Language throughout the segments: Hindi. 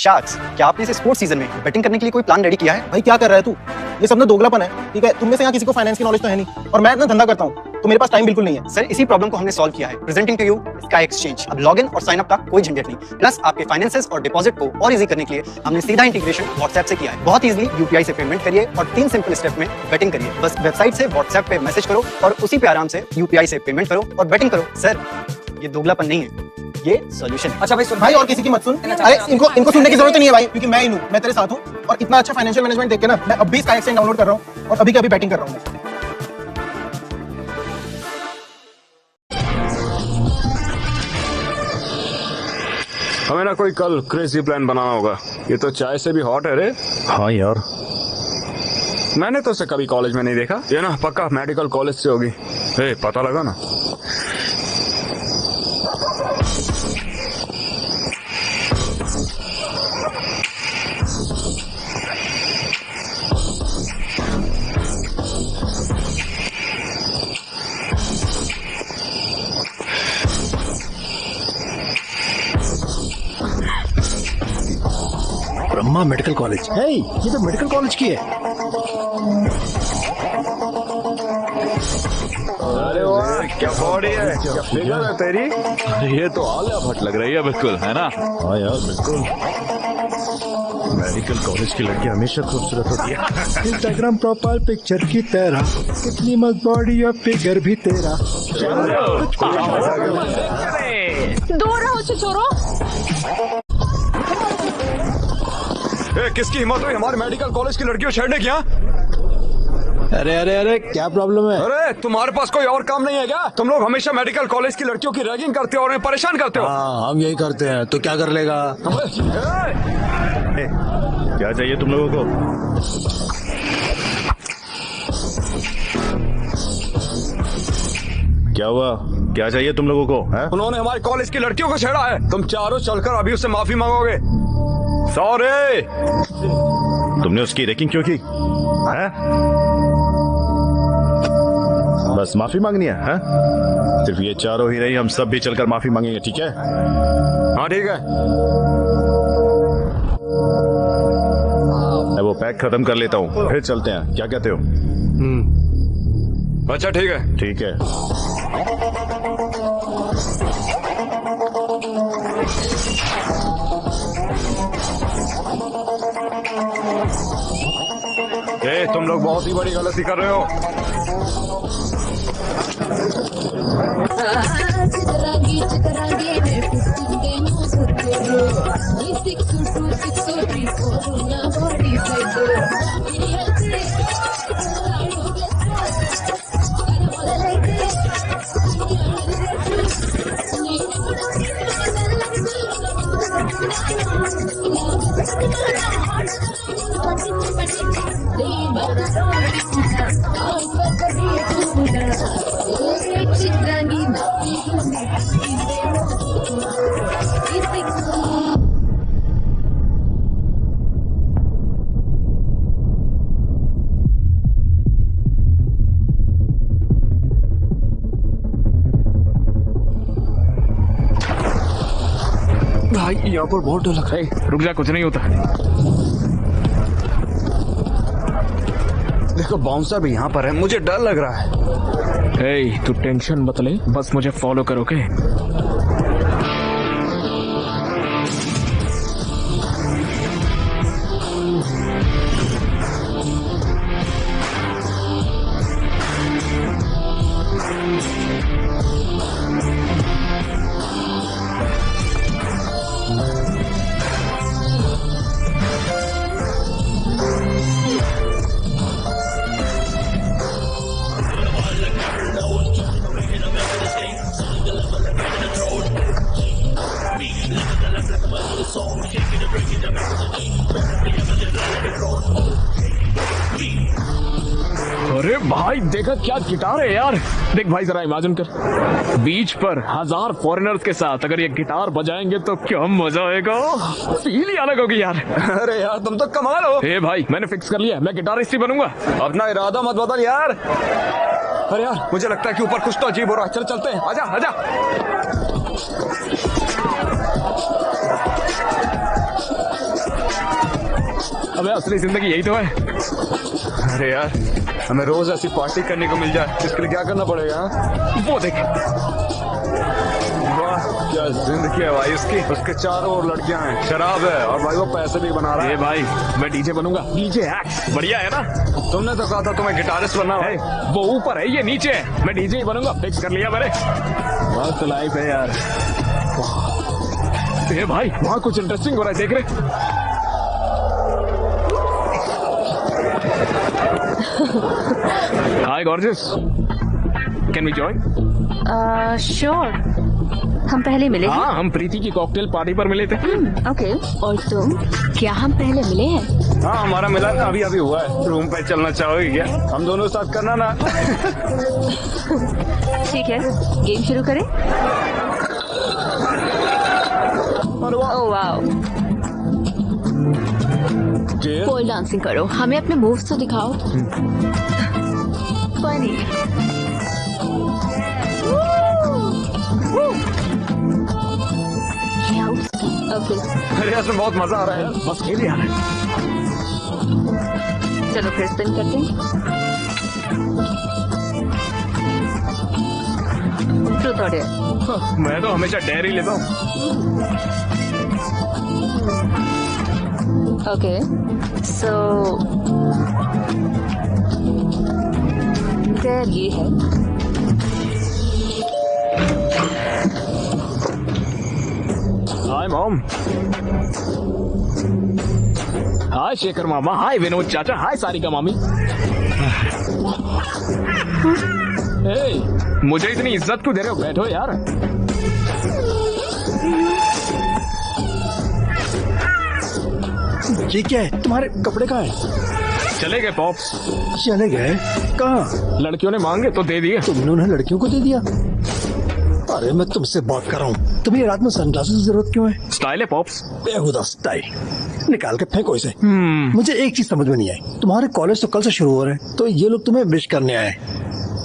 शार्क्स, क्या आपने इस स्पोर्ट्स सीजन में बेटिंग करने के लिए कोई प्लान रेडी किया है? भाई क्या कर रहा है तू? ये सब ना दोगलापन है, ठीक है? तुम में से यहाँ किसी को फाइनेंस की नॉलेज तो है नहीं, और मैं इतना धंधा करता हूँ तो मेरे पास टाइम बिल्कुल नहीं है। सर, इसी प्रॉब्लम को हमने सॉल्व किया है। Presenting to you Sky Exchange. अब लॉगिन और साइन अप का कोई झंझट नहीं, प्लस आपके फाइनेंसेस और डिपॉजिट को और इजी करने के लिए हमने सीधा इंटीग्रेशन व्हाट्सएप से किया है। बहुत इजीली यूपीआई से पेमेंट करिए और 3 सिंपल स्टेप में बेटिंग करिए। बस वेबसाइट से व्हाट्सएप पे मैसेज करो और उसी पे आराम से यूपीआई से पेमेंट करो और बेटिंग करो। सर, ये दोगलापन नहीं है, ये सॉल्यूशन। अच्छा भाई सुन भाई और किसी की मत सुन। अरे इनको सुनने की जरूरत नहीं है भाई, क्योंकि मैं ही हूँ, मैं तेरे साथ हूँ। और इतना अच्छा फाइनेंशियल मैनेजमेंट देख के ना मैं अब भी स्काई एक्सचेंज डाउनलोड कर रहा हूँ और अभी बैटिंग कर रहा हूँ। हमें ना कोई कल क्रेजी प्लान बनाना होगा। ये तो चाय से भी हॉट है रे। हाँ यार, मैंने तो उसे कभी कॉलेज में नहीं देखा। ये ना पक्का मेडिकल कॉलेज से होगी। पता लगा ना। ब्रह्मा मेडिकल कॉलेज है। ये तो मेडिकल कॉलेज की है। अरे वाह, क्या बॉडी है, क्या फिगर है तेरी। ये तो आलिया भट्ट लग रही है बिल्कुल, है ना? हाँ यार बिल्कुल। मेडिकल कॉलेज की लड़की हमेशा खूबसूरत होती है। इंस्टाग्राम प्रोफाइल पिक्चर की तरह, कितनी मस्त बॉडी और फिगर भी तेरा। दूर रहो छोरो। किसकी हिम्मत हुई हमारे मेडिकल कॉलेज की लड़कियों छेड़ने की? अरे अरे अरे, क्या प्रॉब्लम है? अरे तुम्हारे पास कोई और काम नहीं है क्या? तुम लोग हमेशा मेडिकल कॉलेज की लड़कियों की रैगिंग करते हो और उन्हें परेशान करते हो। हाँ, हम यही करते हैं, तो क्या कर लेगा? क्या चाहिए तुम लोगों को? क्या हुआ? क्या चाहिए तुम लोगों को? है? उन्होंने हमारे कॉलेज की लड़कियों को छेड़ा है। तुम चारों चलकर अभी उससे माफी मांगोगे। सॉरी। तुमने उसकी रैगिंग क्यों की? है? बस माफी मांगनी है? सिर्फ ये चारों ही नहीं, हम सब भी चलकर माफी मांगेंगे, ठीक है? हाँ ठीक है। मैं वो पैक खत्म कर लेता हूँ, फिर चलते हैं। क्या कहते हो? अच्छा ठीक है। ठीक है। तुम लोग बहुत ही बड़ी गलती कर रहे हो। भाई यहाँ पर बहुत डर लग रहा है। रुक जा, कुछ नहीं होता। देखो बाउंसर भी यहाँ पर है, मुझे डर लग रहा है। तू टेंशन मत ले, बस मुझे फॉलो करो, ओके? अरे भाई देखा क्या गिटार है यार। देख भाई जरा इमेजिन कर, बीच पर 1000 फॉरेनर्स के साथ अगर ये गिटार बजाएंगे तो क्या मजा आएगा। फील ही अलग होगी यार। अरे यार तुम तो कमाल हो। भाई मैंने फिक्स कर लिया, मैं गिटारिस्ट ही बनूंगा। अपना इरादा मत बदल यार। अरे यार मुझे लगता है कि ऊपर कुछ तो अजीब हो रहा है। चल चलते हैं, आजा आजा। अबे असली जिंदगी यही तो है। अरे यार, हमें रोज ऐसी पार्टी करने को मिल जाए, इसके लिए क्या करना पड़ेगा? हाँ? वो देख, वाह क्या जिंदगी है भाई उसकी। उसके चारों ओर लड़कियां हैं, शराब है और भाई वो पैसे भी बना रहा ये है। भाई मैं डीजे बनूंगा, डीजे एक्ट बढ़िया है ना। तुमने तो कहा था तुम्हें गिटारिस्ट बनना है। वो ऊपर है, ये नीचे है, मैं डीजे ही बनूंगा, फिक्स कर लिया मैंने। मस्त लाइफ है यार। ये भाई वहाँ कुछ इंटरेस्टिंग हो रहा है, देख रहे? Hi gorgeous, can we join? Sure. हम पहले मिले हैं? हाँ, हम प्रीति की कॉकटेल पार्टी पर मिले थे। ओके। और तुम? क्या हम पहले मिले हैं? हाँ हमारा मिला ना, अभी हुआ है। रूम पे चलना चाहोगे क्या? हम दोनों साथ करना ना। ठीक है, गेम शुरू करें? ओह वाओ, पोल डांसिंग करो, हमें अपने मूव्स तो दिखाओ। फनी। ओके, अरे इसमें बहुत मजा आ रहा है। बस खेल यार। चलो फिर स्पिन करते हैं। ट्रूथ और डेयर। मैं तो हमेशा डेयर ही लेता हूँ। ओके, सो डेयर ये है। Hi mom. हाय शेखर मामा, हाय विनोद चाचा, हाय सारिका मामी। ए, मुझे इतनी इज्जत क्यों दे रहे हो? बैठो यार। ये क्या है? तुम्हारे कपड़े कहाँ हैं? चले गए पॉप्स। चले गए? कहाँ? लड़कियों ने मांगे तो दे दिए। तुमने उन्हें लड़कियों को दे दिया? अरे मैं तुमसे बात कर रहा हूँ, तुम्हें रात में सनग्लासेस की जरूरत क्यों है? स्टाइल है पॉप्स। बेहुदा स्टाइल, निकाल के फेंको इसे। मुझे एक चीज समझ में नहीं आई, तुम्हारे कॉलेज तो कल से शुरू हो रहे हैं, तो ये लोग तुम्हें विश करने आए,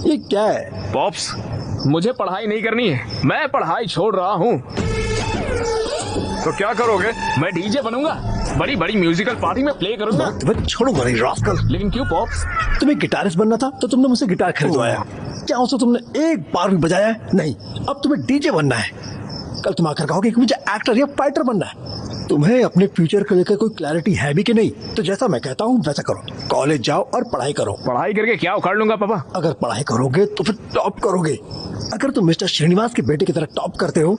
ये क्या है? पॉप्स, मुझे पढ़ाई नहीं करनी है, मैं पढ़ाई छोड़ रहा हूँ। तो क्या करोगे? मैं डीजे बनूंगा, बड़ी बड़ी म्यूजिकल पार्टी में प्ले करूंगा। तुम्हें छोड़ूंगा नहीं रास्कल। लेकिन क्यों पॉप्स? तुम्हें गिटारिस्ट बनना था तो तुमने मुझसे गिटार खरीदवाया, क्या उसे तुमने एक बार भी बजाया है? नहीं। अब तुम्हें डीजे बनना है, कल तुम आकर कहोगे कि मुझे एक्टर या फाइटर बनना है। तुम्हें अपने फ्यूचर को लेकर कोई क्लैरिटी है भी कि नहीं? तो जैसा मैं कहता हूँ वैसा करो, कॉलेज जाओ और पढ़ाई करो। पढ़ाई करके क्या उखाड़ लूंगा पापा? अगर पढ़ाई करोगे तो फिर टॉप करोगे। अगर तुम मिस्टर श्रीनिवास के बेटे की तरह टॉप करते हो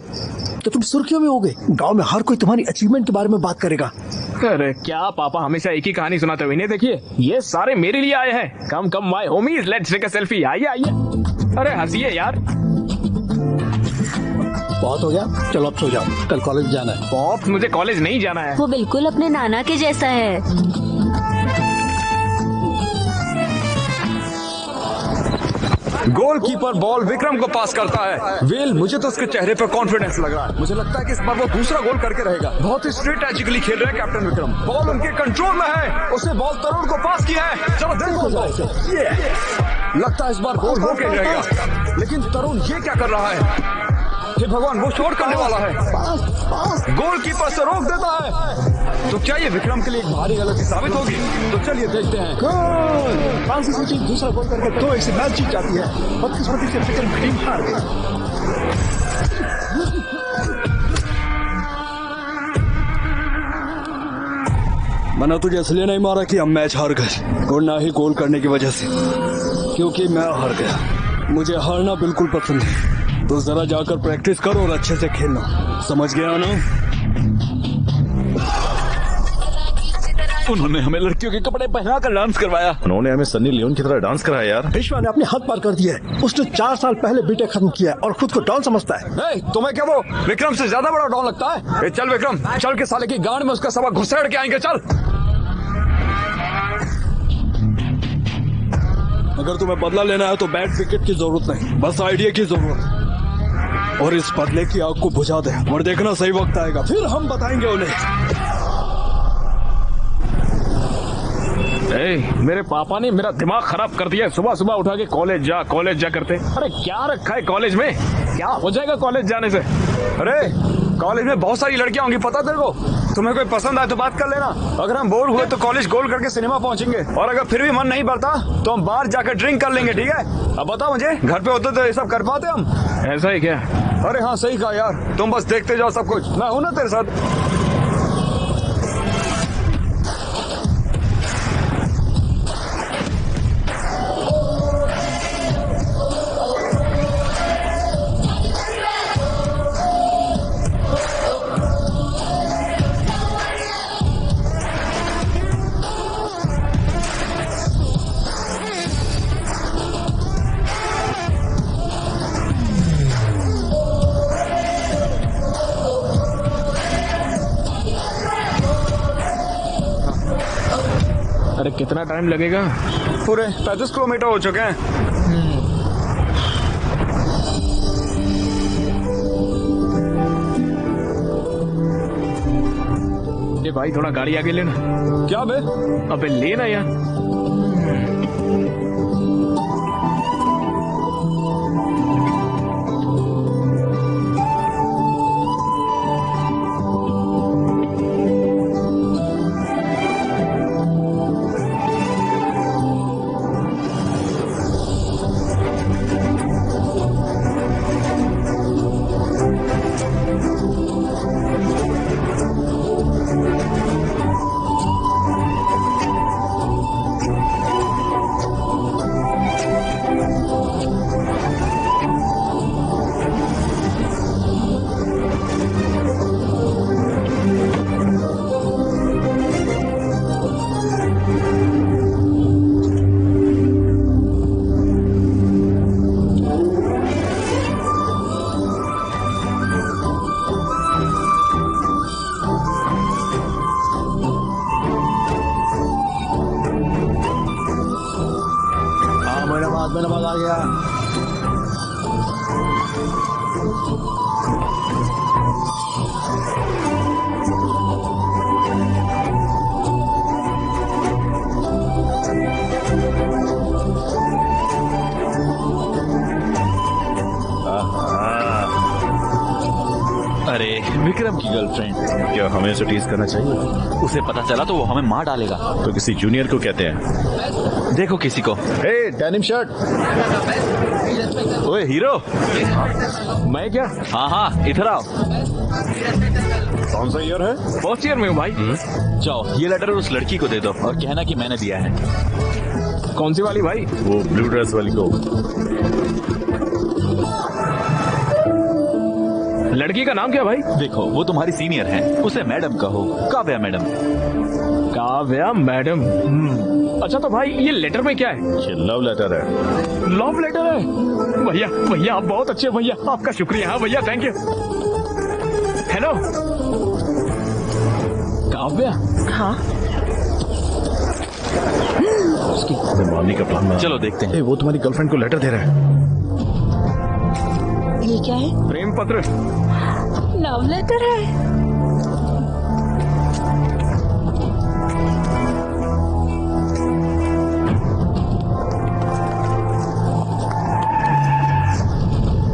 तो तुम सुर्खियों में होगे, गांव में हर कोई तुम्हारी अचीवमेंट के बारे में बात करेगा। अरे क्या पापा हमेशा एक ही कहानी सुनाते हुए? इन्हें देखिए, ये सारे मेरे लिए आए हैं। Come come my homies, let's take a selfie. आइए आइए, अरे हंसिए यार। बहुत हो गया, चलो अब सो जाओ, कल कॉलेज जाना है। पॉप्स, मुझे कॉलेज नहीं जाना है। वो बिल्कुल अपने नाना के जैसा है। गोलकीपर बॉल विक्रम को पास करता है। वेल, मुझे तो उसके चेहरे पर कॉन्फिडेंस लग रहा है। मुझे लगता है कि इस बार वो दूसरा गोल करके रहेगा। बहुत ही स्ट्रेटेजिकली खेल रहे हैं कैप्टन विक्रम। बॉल उनके कंट्रोल में है, उसने बॉल तरुण को पास किया है। चलो देखो, लगता है इस बार गोल हो के रहेगा। लेकिन तरुण ये क्या कर रहा है? हे भगवान, वो शॉट करने वाला है, गोलकीपर से रोक देता है। तो क्या ये विक्रम के लिए एक भारी गलती साबित होगी? तो चलिए देखते हैं। फ्रांस की टीम दूसरा गोल करके 2-1 से मैच जीत जाती है। बदकिस्मती से विक्रम की टीम हार गई। मैंने तुझे इसलिए नहीं मारा कि हम मैच हार गए, और ना ही गोल करने की वजह से, क्योंकि मैं हार गया। मुझे हारना बिल्कुल पसंद है। तो जरा जाकर प्रैक्टिस करो और अच्छे से खेलना, समझ गया ना? उन्होंने हमें लड़कियों के कपड़े पहना कर डांस करवाया। उन्होंने हमें सन्नी लियोन की तरह डांस कराया यार। विश्वा ने अपने हद पार कर दिया है। उसने 4 साल पहले बीटेक खत्म किया है और खुद को डॉन समझता है। तुम्हें क्या वो विक्रम से ज्यादा बड़ा डॉन लगता है? चल विक्रम, चल के साले की गांड में उसका सबक घुसेड़ के आएंगे। चल। अगर तुम्हें बदला लेना है तो बैट विकेट की जरूरत नहीं, बस आइडिया की जरूरत। और इस बदले की आग को बुझा दे और देखना सही वक्त आएगा, फिर हम बताएंगे उन्हें। मेरे पापा ने मेरा दिमाग खराब कर दिया। सुबह सुबह उठा के कॉलेज जा करते। अरे क्या रखा है कॉलेज में? क्या हो जाएगा कॉलेज जाने से? अरे कॉलेज में बहुत सारी लड़कियां होंगी, पता तेरे को। तुम्हें कोई पसंद आए तो बात कर लेना। अगर हम बोर हुए तो कॉलेज गोल करके सिनेमा पहुंचेंगे, और अगर फिर भी मन नहीं भरता तो हम बाहर जाकर ड्रिंक कर लेंगे, ठीक है? अब बताओ मुझे, घर पे होते तो ये सब कर पाते हम? ऐसा ही क्या? अरे हाँ, सही कहा यार। तुम बस देखते जाओ सब कुछ, मैं हूं ना तेरे साथ। अरे कितना टाइम लगेगा? पूरे 35 किलोमीटर हो चुके हैं। ये भाई थोड़ा गाड़ी आगे लेना। क्या बे? अबे लेना यार। नमाज आ गया। अरे विक्रम की गर्लफ्रेंड, क्या हमें उसे टीज करना चाहिए? उसे पता चला तो वो हमें मार डालेगा। तो किसी जूनियर को कहते हैं। देखो किसी को। हे डेनिम शर्ट। ओए हीरो। मैं क्या? हाँ हाँ इधर आओ। कौन सा ईयर है? फर्स्ट ईयर में हूँ भाई। जाओ ये लेटर उस लड़की को दे दो और कहना कि मैंने दिया है। कौन सी वाली भाई? वो ब्लू ड्रेस वाली को। लड़की का नाम क्या भाई? देखो वो तुम्हारी सीनियर है, उसे मैडम कहो। काव्या मैडम। काव्या मैडम। अच्छा तो भाई ये लेटर में क्या है? ये लव लेटर है। लव लेटर है? भैया भैया आप बहुत अच्छे भैया, आपका शुक्रिया। हाँ भैया थैंक यू। हेलो काव्या। हाँ मारने का प्लान। चलो देखते हैं। वो तुम्हारी गर्लफ्रेंड को लेटर दे रहा है। ये क्या है? प्रेम पत्र। लव लेटर है।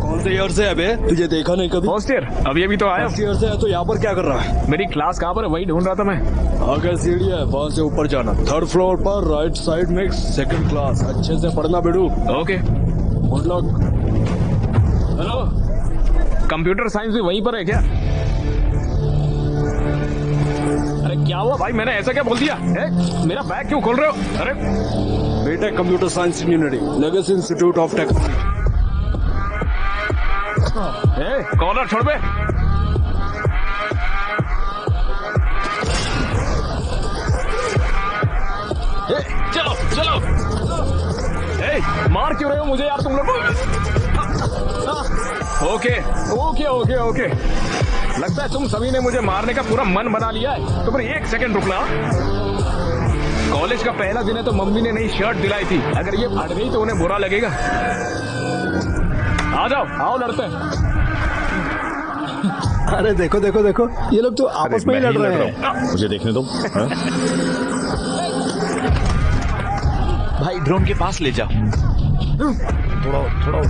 कौन से ईयर से है बे? तुझे देखा नहीं कभी? फर्स्ट ईयर अभी तो आया। फर्स्ट ईयर से है तो यहाँ पर क्या कर रहा है? मेरी क्लास कहाँ पर है वही ढूंढ रहा था मैं। आगे सीढ़ी है, वहाँ से ऊपर जाना। 3rd फ्लोर पर राइट साइड में 2nd क्लास। अच्छे से पढ़ना बेडू। Okay good luck. Hello computer science भी वहीं पर है क्या? अरे क्या हुआ भाई, मैंने ऐसा क्या बोल दिया? मेरा बैग क्यों खोल रहे हो? अरे बेटे computer science engineering legacy institute of technology. Collar छोड़ बे। चलो चलो। मार क्यों रहे हो मुझे यार तुम लोग? ओके ओके ओके ओके, लगता है तुम सभी ने मुझे मारने का पूरा मन बना लिया है। तो फिर 1 सेकंड रुकना। कॉलेज का पहला दिन है तो मम्मी ने नई शर्ट दिलाई थी, अगर ये फट गई तो उन्हें बुरा लगेगा। आ जाओ आओ लड़ते हैं। अरे देखो देखो देखो, ये लोग तो आपस में ही लड़ रहे हैं। मुझे देखने दो। भाई ड्रोन के पास ले जाओ। थोड़ा थोड़ा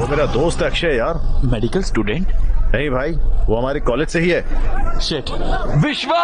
वो मेरा दोस्त है अक्षय यार। Medical student? नहीं भाई, वो हमारे कॉलेज से ही है। शिट। विश्वा!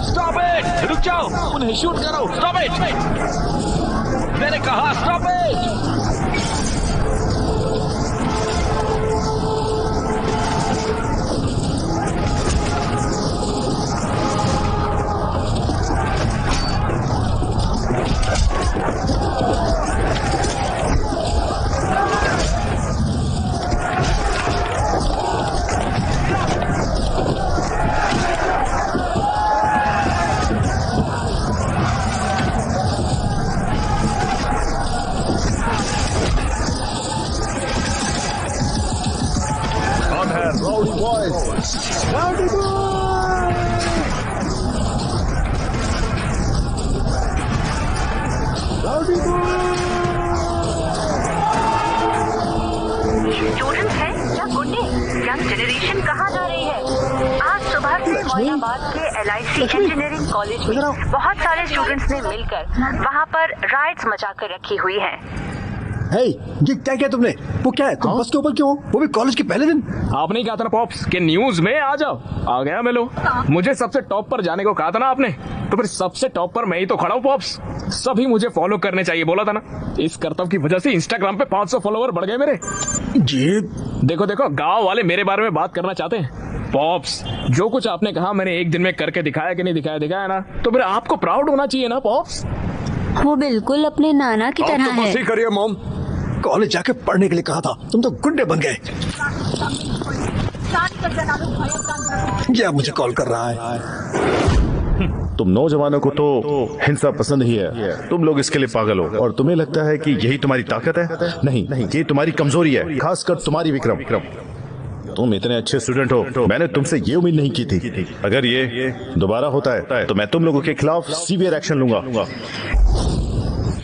Stop it! रुक जाओ, उन्हें शूट करो। Stop it! मैंने कहा स्टॉप इट! स्टूडेंट्स हैं या गुंडे? यंग जनरेशन कहाँ जा रही है? आज सुबह से मोइनाबाद के LIC इंजीनियरिंग कॉलेज में बहुत सारे स्टूडेंट्स ने मिलकर वहाँ पर राइट्स मचा कर रखी हुई हैं। हे, ये क्या किया तुमने? वो क्या है? तुम बस के ऊपर क्यों हो? वो भी कॉलेज के पहले दिन? आपने ही कहा था ना पॉप्स कि न्यूज में आ जाओ। आ गया मैं लो। मुझे सबसे टॉप पर जाने को कहा था ना आपने, तो फिर सबसे टॉप पर मैं ही तो खड़ा हूँ पॉप्स। सभी मुझे फॉलो करने चाहिए बोला था ना। इस कर्तव्य की वजह से इंस्टाग्राम पे 500 फॉलोवर बढ़ गए मेरे। जी देखो देखो, गांव वाले मेरे बारे में बात करना चाहते हैं। पॉप्स, जो कुछ आपने कहा मैंने एक दिन में करके दिखाया कि नहीं दिखाया ना, तो फिर आपको प्राउड होना चाहिए ना पॉप्स। वो बिल्कुल अपने नाना की तरह तो बस है। ही करिए मॉम। कॉलेज जाके पढ़ने के लिए कहा था, तुम तो गुंडे बन गए। क्या मुझे कॉल कर रहा है? तुम नौजवानों को तो हिंसा पसंद ही है। तुम लोग इसके लिए पागल हो और तुम्हें लगता है कि यही तुम्हारी ताकत है। नहीं, ये तुम्हारी कमजोरी है, खासकर तुम्हारी विक्रम। तुम इतने अच्छे स्टूडेंट हो, मैंने तुमसे ये उम्मीद नहीं की थी। अगर ये दोबारा होता है तो मैं तुम लोगों के खिलाफ सीवियर एक्शन लूंगा।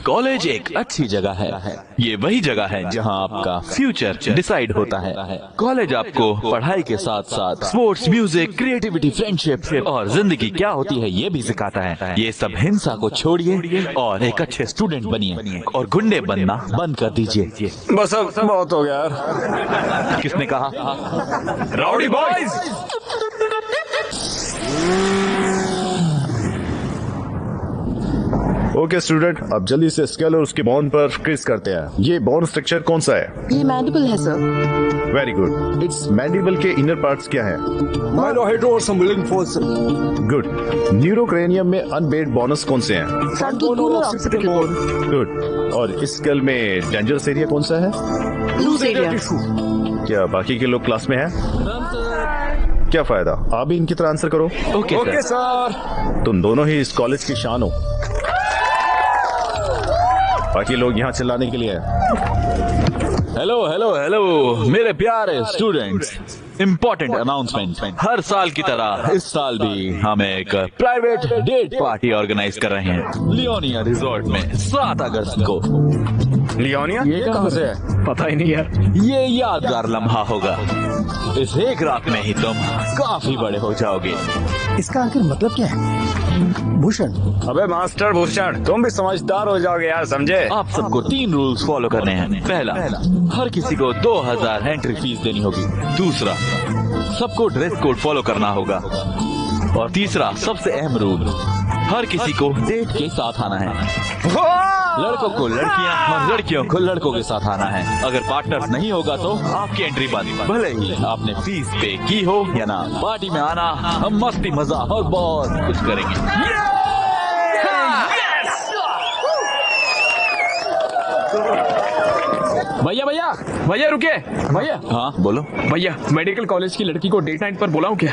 कॉलेज एक अच्छी जगह है। ये वही जगह है जहां आपका फ्यूचर डिसाइड होता है। कॉलेज आपको पढ़ाई के साथ साथ स्पोर्ट्स, म्यूजिक, क्रिएटिविटी, फ्रेंडशिप और जिंदगी क्या होती है ये भी सिखाता है। ये सब हिंसा को छोड़िए और एक अच्छे स्टूडेंट बनिए और गुंडे बनना बंद कर दीजिए। बस अब बहुत हो गया यार। किसने कहा? Rowdy boys! ओके स्टूडेंट, अब जल्दी से स्केल और उसके बॉन्ड पर क्विज करते हैं। ये बॉन्ड स्ट्रक्चर कौन सा है? ये मैंडिबल है sir. Very good. It's mandible के इनर पार्ट्स क्या है? माइलोहाइड्रो और संबलिंग फोर्स। गुड। न्यूरोक्रेनियम में अनबेड बोनस कौन से हैं? गुड। और इस स्केल में डेंजरस एरिया कौन सा है? Loose area. क्या बाकी के लोग क्लास में हैं? क्या फायदा, आप भी इनकी तरह आंसर करो। Okay sir. तुम दोनों ही इस कॉलेज की शान हो। बाकी लोग यहाँ चिल्लाने के लिए हैं। हेलो हेलो हेलो मेरे प्यारे स्टूडेंट्स, इम्पोर्टेंट अनाउंसमेंट। हर साल की तरह इस साल भी हम एक प्राइवेट डेट पार्टी ऑर्गेनाइज कर रहे हैं लियोनिया रिजॉर्ट में 7 अगस्त को। लियोनिया? ये कहाँ से है? पता ही नहीं यार। ये यादगार लम्हा होगा। इस एक रात में ही तुम काफी बड़े हो जाओगे। इसका आखिर मतलब क्या है भूषण? अबे मास्टर भूषण, तुम भी समझदार हो जाओगे यार, समझे? आप सबको 3 रूल्स फॉलो करने हैं। पहला, हर किसी को 2000 एंट्री फीस देनी होगी। दूसरा, सबको ड्रेस कोड फॉलो करना होगा। और तीसरा, सबसे अहम रूल, हर किसी को डेट के साथ आना है। लड़कों को लड़कियां और लड़कियों को लड़कों के साथ आना है। अगर पार्टनर नहीं होगा तो आपकी एंट्री बंद, भले ही आपने फीस पे की हो या ना। पार्टी में आना, हम मस्ती मजाक और बहुत कुछ करेंगे। भैया भैया भैया रुकिए भैया। हाँ बोलो। भैया, मेडिकल कॉलेज की लड़की को डेट नाइट पर बुलाऊं क्या?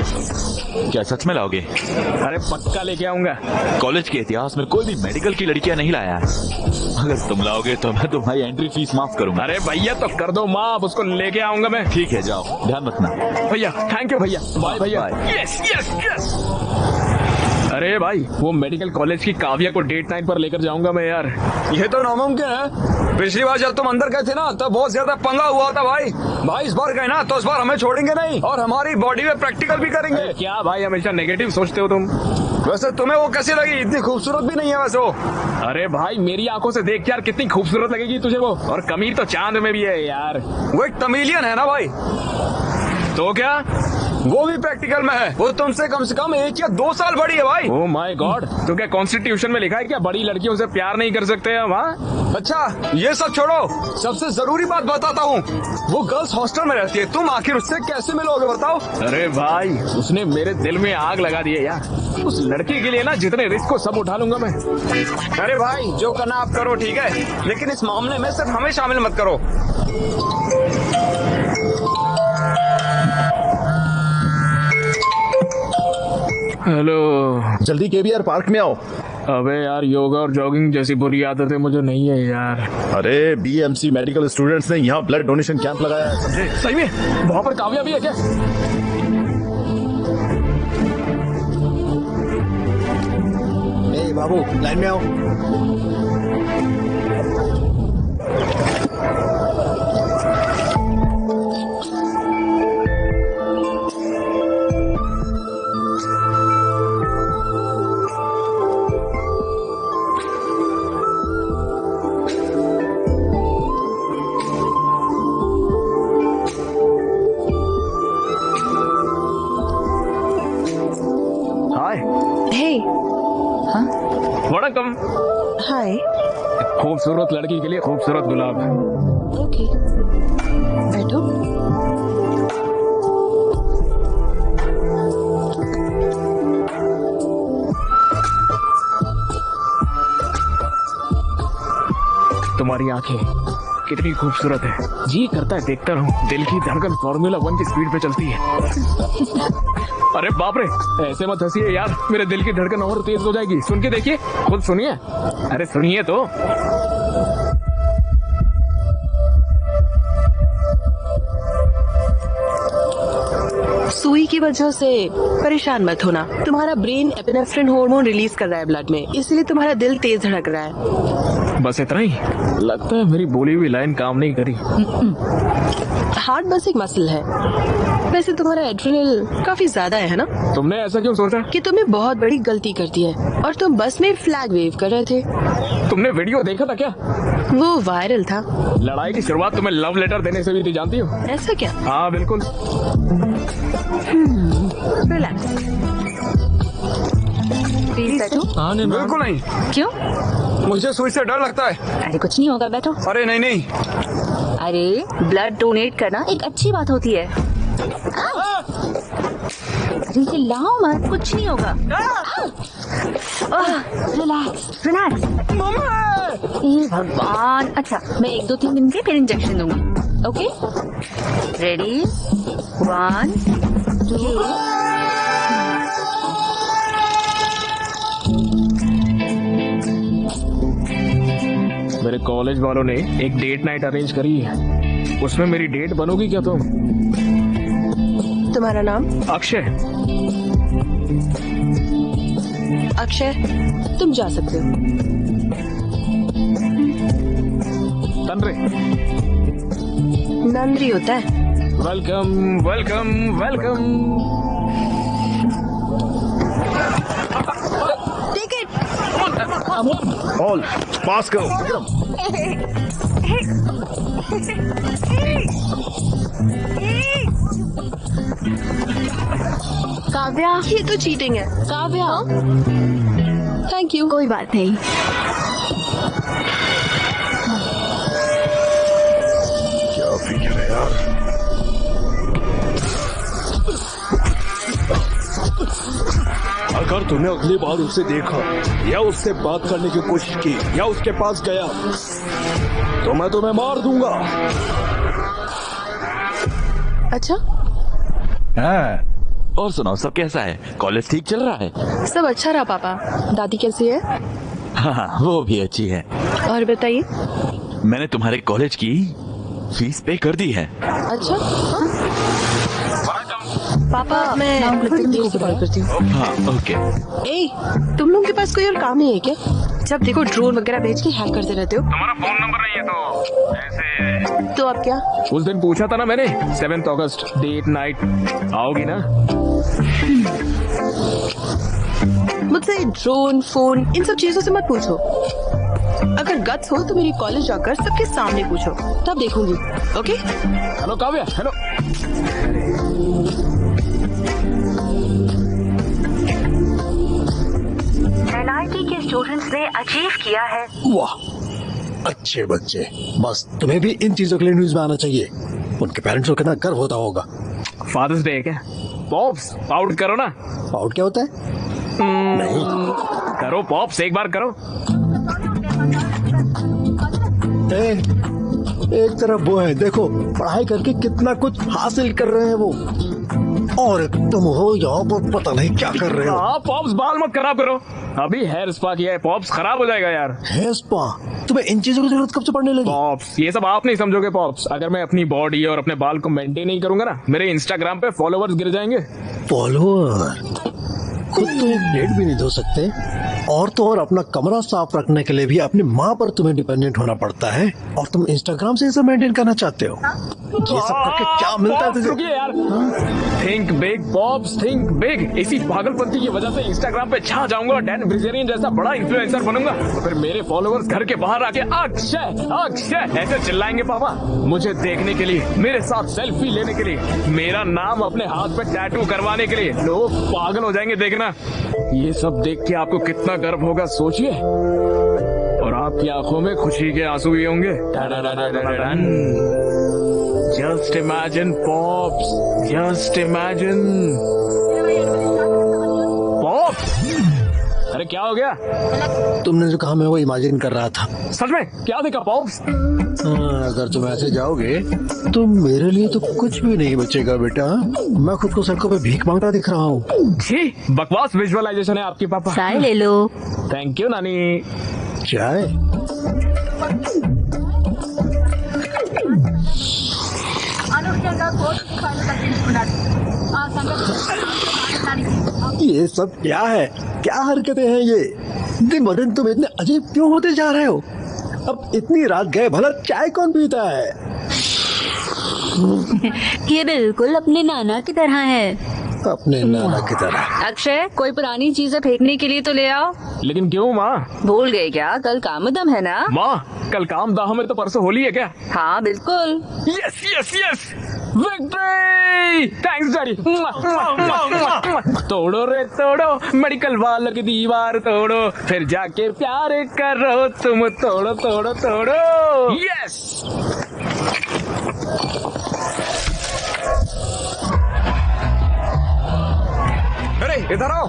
क्या सच में लाओगे? अरे पक्का लेके आऊंगा। कॉलेज के इतिहास में कोई भी मेडिकल की लड़कियां नहीं लाया है। अगर तुम लाओगे तो मैं तुम्हारी एंट्री फीस माफ करूंगा। अरे भैया तो कर दो माफ, उसको लेके आऊंगा मैं। ठीक है, जाओ, ध्यान रखना। भैया थैंक यू भैया। बाय भैया। Yes yes yes. अरे भाई, वो मेडिकल कॉलेज की काव्या को डेट नाइट पर लेकर जाऊंगा मैं यार। ये तो नामुमकिन है। पिछली बार जब तुम अंदर गए थे ना, तब बहुत ज्यादा पंगा हुआ था भाई इस बार गए ना तो इस बार हमें छोड़ेंगे नहीं और हमारी बॉडी में प्रैक्टिकल भी करेंगे। क्या भाई, हमेशा नेगेटिव सोचते हो तुम। वैसे तुम्हें वो कैसी लगी? इतनी खूबसूरत भी नहीं है वैसे वो। अरे भाई, मेरी आंखों से देख यार कितनी खूबसूरत लगेगी तुझे वो। और कमीर तो चांद में भी है यार। वो एक तमिलियन है ना भाई। तो क्या? वो भी प्रैक्टिकल में है। वो तुमसे कम से कम 1 या 2 साल बड़ी है भाई। ओह माय गॉड, तो क्या कॉन्स्टिट्यूशन में लिखा है क्या बड़ी लड़कियों से प्यार नहीं कर सकते हम? हाँ? अच्छा, ये सब छोड़ो, सबसे जरूरी बात बताता हूँ। वो गर्ल्स हॉस्टल में रहती है, तुम आखिर उससे कैसे मिलोगे बताओ? अरे भाई, उसने मेरे दिल में आग लगा दी है यार। उस लड़की के लिए ना जितने रिस्क को सब उठा लूंगा मैं। अरे भाई, जो करना आप करो, ठीक है, लेकिन इस मामले में सिर्फ हमें शामिल मत करो। हेलो, जल्दी केबीआर पार्क में आओ। अबे यार, योगा और जॉगिंग जैसी बुरी आदतें मुझे नहीं है यार। अरे बीएमसी मेडिकल स्टूडेंट्स ने यहाँ ब्लड डोनेशन कैंप लगाया है, समझे? सही में? वहाँ पर काव्या भी है क्या? ए बाबू, लाइन में आओ। Hey. हाँ? वड़कम। Hi. खूबसूरत लड़की के लिए खूबसूरत गुलाब। Okay. बैठो। तुम्हारी आंखें कितनी खूबसूरत है, जी करता है देखता रहूं। दिल की धड़कन फार्मूला 1 की स्पीड पे चलती है। अरे बाप रे, ऐसे मत हंसिए यार, मेरे दिल की धड़कन और तेज हो जाएगी। सुन के देखिए, खुद सुनिए। अरे सुनिए तो। सुई की वजह से परेशान मत होना। तुम्हारा ब्रेन एपिनेफ्रिन हार्मोन रिलीज कर रहा है ब्लड में, इसलिए तुम्हारा दिल तेज धड़क रहा है। बस इतना ही? लगता है मेरी बोली हुई लाइन काम नहीं करी। हार्ट बस एक मसल है। वैसे तुम्हारा एड्रेनल काफी ज्यादा है ना? तुमने ऐसा क्यों सोचा? कि तुमने बहुत बड़ी गलती कर दी है और तुम बस में फ्लैग वेव कर रहे थे। तुमने वीडियो देखा था क्या? वो वायरल था। लड़ाई की शुरुआत तुम्हें लव लेटर देने से भी थी, जानती हो? ऐसा क्या? हाँ बिल्कुल। रिलैक्स। प्लीज बैठो। बिल्कुल नहीं। क्यों? मुझे सुई से डर लगता है। अरे कुछ नहीं होगा, बैठो। अरे नहीं नहीं। अरे ब्लड डोनेट करना एक अच्छी बात होती है। अरे चिल्लाओ मत, कुछ नहीं होगा। Relax relax. हे भगवान। अच्छा, मैं 1 2 3 दिन के फिर इंजेक्शन दूंगी। Okay, ready? 1 2। मेरे कॉलेज वालों ने एक डेट नाइट अरेंज करी है, उसमें मेरी डेट बनोगी क्या तुम? तुम्हारा नाम? अक्षय। अक्षय, तुम जा सकते हो। तन्रे। नंद्री होता है। Welcome welcome welcome. All pass करो विक्रम। काव्या, ये तो चीटिंग है। काव्या। Thank you. कोई बात नहीं। क्या फिक्र है यार। अगर तूने अगली बार उसे देखा या उससे बात करने की कोशिश की या उसके पास गया तो मैं तुम्हें मार दूंगा। अच्छा? हाँ। और सुनाओ, सब कैसा है? कॉलेज ठीक चल रहा है? सब अच्छा रहा पापा। दादी कैसी है? हाँ, वो भी अच्छी है। और बताइए। मैंने तुम्हारे कॉलेज की फीस पे कर दी है। अच्छा? हाँ? पापा, मैं देर से कॉल करती हूँ। हाँ, ओके। ए, तुम लोगों के पास कोई और काम नहीं है क्या? जब देखो ड्रोन वगैरह भेज के हैक करते रहते हो। तुम्हारा फोन नंबर नहीं है तो ऐसे। तो अब क्या? उस दिन पूछा था ना मैंने, 7 अगस्त डेट नाइट, आओगी ना? मुझसे ड्रोन, फोन, इन सब चीजों से मत पूछो। अगर गट्स हो तो मेरी कॉलेज जाकर सबके सामने पूछो, तब देखूंगी। Okay? Hello Kavya. Hello. NIT के स्टूडेंट्स ने अचीव किया है। वाह, अच्छे बच्चे। बस तुम्हें भी इन चीजों के लिए न्यूज में आना चाहिए। उनके पेरेंट्स को कितना गर्व होता होगा। फादर्स डे है क्या? पॉप्स पाउट करो ना। पाउट क्या होता है? नहीं करो पॉप्स, एक बार करो। एक तरफ वो है, देखो पढ़ाई करके कितना कुछ हासिल कर रहे हैं वो, और तुम हो यहाँ पर पता नहीं क्या कर रहे हो। हाँ पॉप्स, बाल मत खराब करो। अभी हेयर स्पा किया है, पॉप्स खराब हो जाएगा यार। Hair spa? तुम्हें इन चीजों की जरूरत कब से पड़ने लगी? पॉप्स, ये सब आप नहीं समझोगे पॉप्स। अगर मैं अपनी बॉडी और अपने बाल को मेंटेन नहीं करूंगा ना, मेरे इंस्टाग्राम पे फॉलोवर्स गिर जाएंगे। फॉलोवर? खुद तो एक प्लेट भी नहीं धो सकते, और तो और अपना कमरा साफ रखने के लिए भी अपनी माँ पर तुम्हें डिपेंडेंट होना पड़ता है, और तुम इंस्टाग्राम से इसे मेंटेन करना चाहते हो। ये सब करके क्या मिलता है तुझे? रुकिए यार। Think big pops, think big. इसी पागलपंती की वजह से इंस्टाग्राम पे छा जाऊंगा और डैन ब्रिजेरियन जैसा बड़ा इन्फ्लुएंसर बनूंगा, तो फिर मेरे फॉलोअर्स घर के बाहर आके अक्षय अक्षय ऐसे चिल्लाएंगे पापा, मुझे देखने के लिए, मेरे साथ सेल्फी लेने के लिए, मेरा नाम अपने हाथ पे टैटू करवाने के लिए। लोग पागल हो जाएंगे देखना। ना, ये सब देख के आपको कितना गर्व होगा सोचिए, और आपकी आंखों में खुशी के आंसू भी होंगे। Just imagine pops, just imagine pops. अरे क्या हो गया? तुमने जो कहा मैं वो इमेजिन कर रहा था। सच में क्या देखा पॉप्स? अगर तुम ऐसे जाओगे तो मेरे लिए तो कुछ भी नहीं बचेगा बेटा। मैं खुद को सड़कों पे भीख मांगता दिख रहा हूँ। जी बकवास विजुअलाइजेशन है आपकी पापा। चाय ले लो। थैंक यू नानी। चाय? ये सब क्या है? क्या हरकतें हैं ये? दिन ब दिन तुम इतने अजीब क्यों होते जा रहे हो? अब इतनी रात गए, भला चाय कौन पीता है? ये बिल्कुल अपने नाना की तरह है। अपने नाना की तरह? अक्षय, कोई पुरानी चीजें फेंकने के लिए तो ले आओ। लेकिन क्यों माँ? भूल गए क्या? कल कामदम है ना? माँ कल कामदाह में तो परसों होली है क्या? हाँ बिल्कुल। Yes yes yes, victory! Thanks daddy. तोड़ो रे तोड़ो, मेडिकल वालों की दीवार तोड़ो, फिर जाके प्यार करो तुम, तोड़ो तोड़ो तोड़ो। यस। अरे इधर आओ।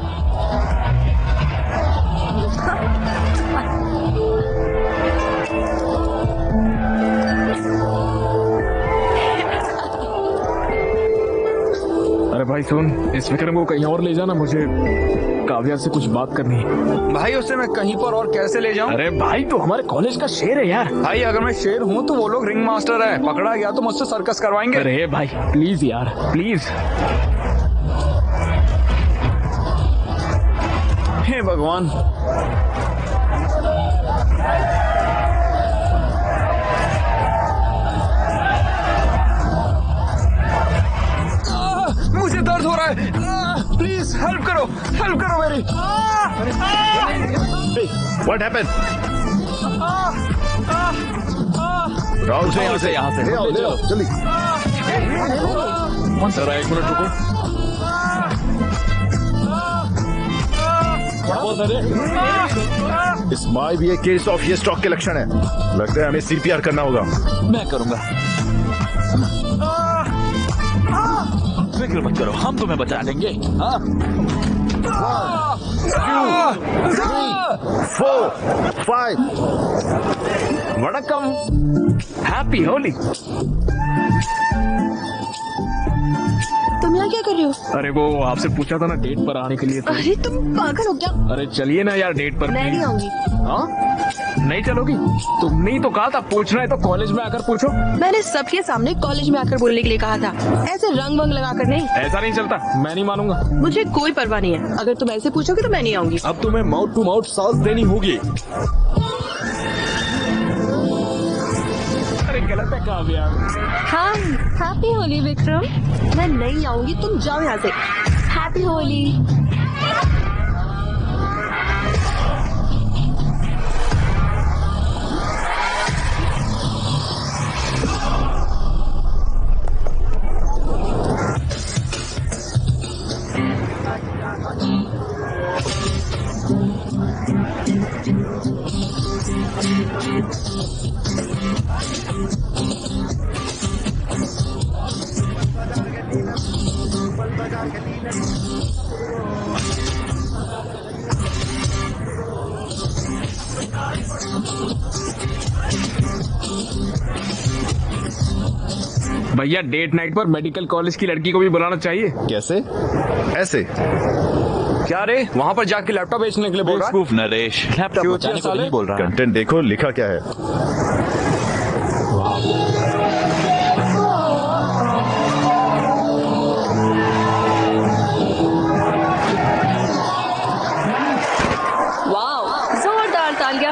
अरे भाई सुन, इस विक्रम को कहीं और ले जाना, मुझे काव्या से कुछ बात करनी है। भाई उससे मैं कहीं पर और कैसे ले जाऊं? अरे भाई तो हमारे कॉलेज का शेर है यार। भाई अगर मैं शेर हूँ तो वो लोग रिंग मास्टर है, पकड़ा गया तो मुझसे सर्कस करवाएंगे। अरे भाई प्लीज यार प्लीज। हे भगवान। मुझे दर्द हो रहा है, प्लीज हेल्प करो मेरी। What happened? राहुल से यहाँ से ले आओ जल्दी। जरा एक मिनट रुको। इस माई भी एक केस ऑफ ये स्ट्रोक के लक्षण है। लगता है हमें सीपीआर करना होगा। मैं करूंगा। फिक्र मत करो, हम तुम्हें बचा लेंगे। हाँ 1, 2, 3, 4, 5। वणक्कम, हैप्पी होली। तुम यहाँ क्या कर रहे हो? अरे वो आपसे पूछा था ना डेट पर आने के लिए तो। अरे तुम पागल हो क्या? अरे चलिए ना यार डेट पर। मैं नहीं आऊंगी। हाँ नहीं चलोगी? तुमने ही तो कहा था पूछना है तो कॉलेज में आकर पूछो। मैंने सबके सामने कॉलेज में आकर बोलने के लिए कहा था, ऐसे रंग वंग लगा कर नहीं। ऐसा नहीं चलता, मैं नहीं मानूंगा। मुझे कोई परवाह नहीं है, अगर तुम ऐसे पूछोगे तो मैं नहीं आऊंगी। अब तुम्हें माउथ टू माउथ साथ देनी होगी। अरे गलत है काव्या। हाँ हैप्पी होली विक्रम। मैं नहीं आऊंगी, तुम जाओ यहाँ से। हैप्पी होली। भैया डेट नाइट पर मेडिकल कॉलेज की लड़की को भी बुलाना चाहिए। कैसे? ऐसे? क्या रे, वहाँ पर जाके लैपटॉप बेचने के लिए बोल रहा है? बेवकूफ नरेश, लैपटॉप बचाने को नहीं बोल रहा। कंटेंट देखो लिखा क्या है।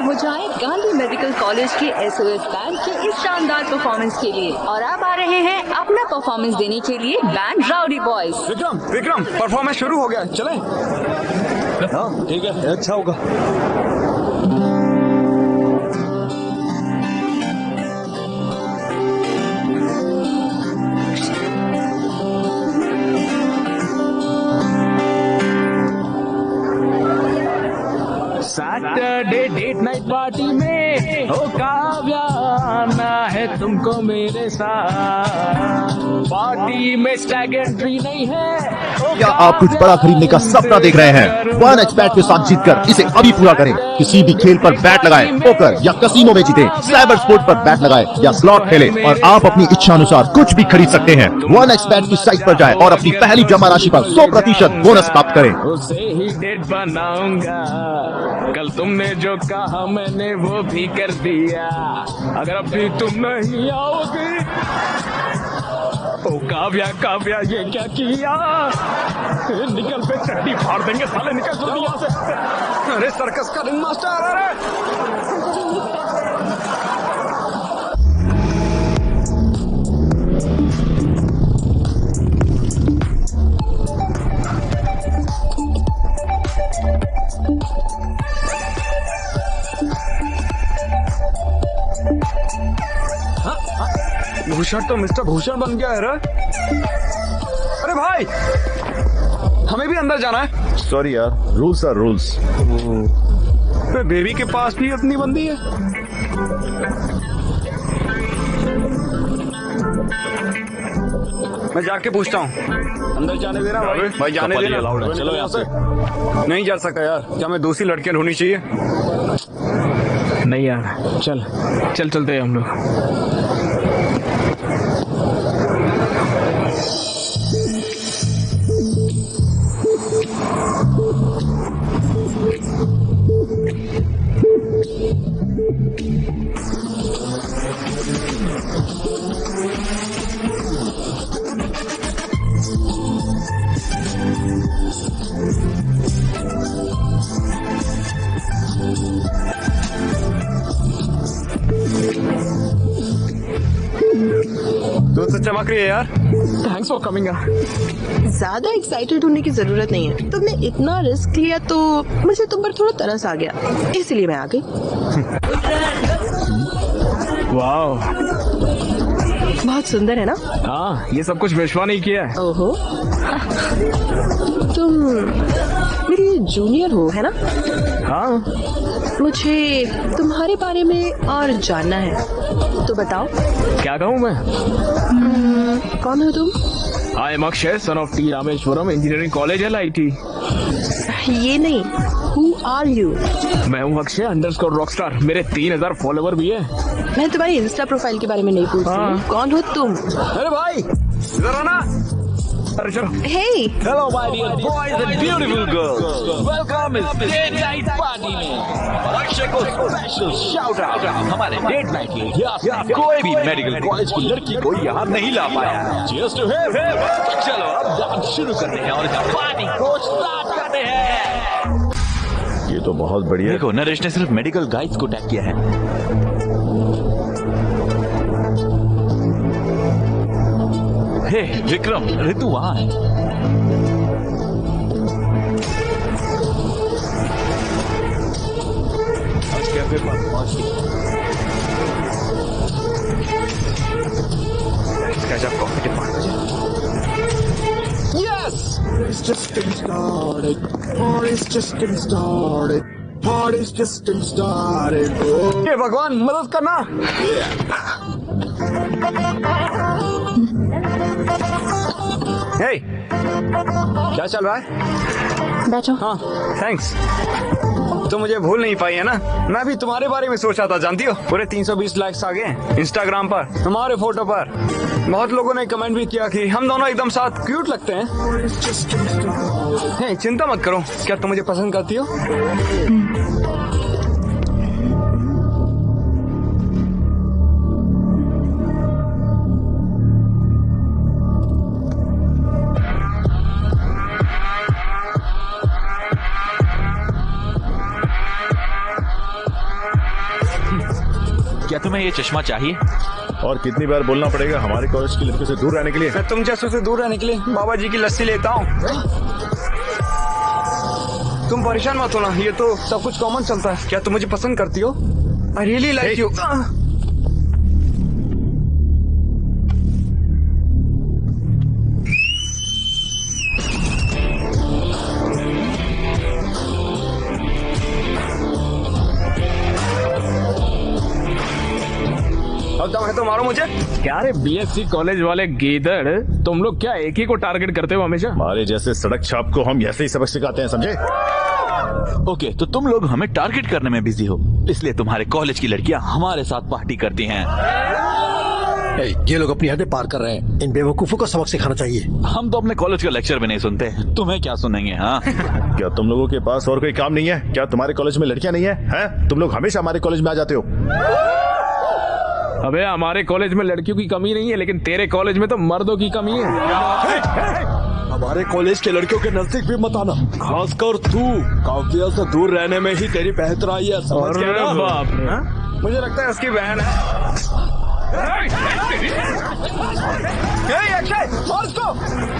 हो जाए गांधी मेडिकल कॉलेज के एसओएस बैंड के इस शानदार परफॉर्मेंस के लिए। और अब आ रहे हैं अपना परफॉर्मेंस देने के लिए band rowdy boys. Vikram performance शुरू हो गया, चलें? हाँ ठीक है, अच्छा होगा। सैटरडे डेट नाइट पार्टी में ओ काव्या आना है तुमको मेरे साथ। पार्टी में स्टैग एंट्री नहीं है। क्या आप कुछ बड़ा खरीदने का सपना देख रहे हैं? 1xBet के साथ जीतकर इसे अभी पूरा करें। किसी भी खेल पर बैट लगाएं, पोकर या कसीनो में जीतें, साइबर स्पोर्ट पर बैट लगाएं या स्लॉट खेलें और आप अपनी इच्छा अनुसार कुछ भी खरीद सकते हैं। 1xBet की साइट पर जाएं और अपनी पहली जमा राशि पर 100% बोनस प्राप्त करें। उसे ही डेट बनाऊंगा। कल तुमने जो कहा मैंने वो भी कर दिया। अगर अभी तुम नहीं आओगे ओ काव्या काव्या ये क्या किया? निकल पे चड्डी फाड़ देंगे साले, निकल जल्दी यहाँ से। अरे सर्कस का रिंग मास्टर, अरे भूषण तो मिस्टर भूषण बन गया है रे। अरे भाई हमें भी अंदर जाना है। सॉरी यार, रूल्स आर रूल्स। बेबी के पास भी अपनी बंदी है। मैं जाके पूछता हूँ। अंदर जाने देना भाई। भाई जाने देना। चलो यहाँ से। नहीं जा सकता यार। क्या मैं दूसरी लड़कियां ढूंढनी चाहिए? नहीं यार, चल चल चलते हैं हम लोग। दोस्त चमक रही है यार। Thanks for coming. ज्यादा एक्साइटेड होने की जरूरत नहीं है। तुमने इतना रिस्क लिया तो मुझे तुम पर थोड़ा तरस आ गया, इसलिए मैं आ गई। वाह, बहुत सुंदर है ना? हाँ, ये सब कुछ विश्वा नहीं किया है। ओहो, तुम मेरी जूनियर हो है ना? हाँ। मुझे तुम्हारे बारे में और जानना है, तो बताओ। क्या कहूँ मैं? कौन हो तुम? I am Akshay, son of T Rameswaram engineering college LIT। ये नहीं, हु आर यू? मैं हूँ अक्षय अंडरस्कोर रॉकस्टार। मेरे 3000 फॉलोवर भी है। मैं तुम्हारी इंस्टा प्रोफाइल के बारे में नहीं पूछ रही हूँ। कौन हो तुम? अरे भाई जरा ना। अरे चलो। Hey! Hello my dear boys and beautiful girls. Welcome इस डेट नाइट पार्टी में। अक्षय को स्पेशल शाउट आउट हमारे डेट नाइट के इतिहास में कोई भी मेडिकल कॉलेज की लड़की को यहाँ नहीं ला पाया। Cheers to him! चलो अब डांस शुरू करते हैं और इस पार्टी को स्टार्ट करते हैं। ये तो बहुत बढ़िया। देखो नरेश ने सिर्फ मेडिकल गाइड्स को टैग किया है। हे विक्रम, ऋतु वहां है। कैफे पर पहुंच गजब coffee department. Yes! It's just getting started. Party's just getting started. Party's just getting started. Oh. ये भगवान मदद करना। हे, क्या चल रहा है? बैठो। हाँ, थैंक्स। तो मुझे भूल नहीं पाई है ना? मैं भी तुम्हारे बारे में सोच रहा था, जानती हो? पूरे 320 लाइक्स आ गए इंस्टाग्राम पर हमारे फोटो पर। बहुत लोगों ने कमेंट भी किया कि हम दोनों एकदम साथ क्यूट लगते हैं। हे, चिंता मत करो। क्या तुम मुझे पसंद करती हो? क्या तुम्हें ये चश्मा चाहिए? और कितनी बार बोलना पड़ेगा हमारे कॉलेज की लड़कियों से दूर रहने के लिए? मैं तुम जैसों से दूर रहने के लिए बाबा जी की लस्सी लेता हूँ। तुम परेशान मत होना, ये तो सब कुछ कॉमन चलता है। क्या तुम मुझे पसंद करती हो? I really like you. अब दम है तो मारो मुझे। क्या रे बीएससी कॉलेज वाले गीदड़, तुम लोग क्या एक ही को टारगेट करते हो हमेशा? हमारे जैसे सड़क छाप को हम ऐसे ही सबक सिखाते हैं, समझे? ओके, तो तुम लोग हमें टारगेट करने में बिजी हो, इसलिए तुम्हारे कॉलेज की लड़कियां हमारे साथ पार्टी करती हैं। ये लोग अपनी हदें पार कर रहे हैं, इन बेवकूफों को सबक सिखाना चाहिए। हम तो अपने कॉलेज का लेक्चर भी नहीं सुनते, तुम्हें क्या सुनेंगे? हाँ क्या तुम लोगों के पास और कोई काम नहीं है? क्या तुम्हारे कॉलेज में लड़कियां नहीं है? हैं? तुम लोग हमेशा हमारे कॉलेज में आ जाते हो। अबे हमारे कॉलेज में लड़कियों की कमी नहीं है, लेकिन तेरे कॉलेज में तो मर्दों की कमी है। हमारे कॉलेज के लड़कियों के नजदीक भी मत आना, खासकर तू। काव्या से दूर रहने में ही तेरी बेहतराई है, समझ गया ना? बाप रे, मुझे लगता है उसकी बहन है।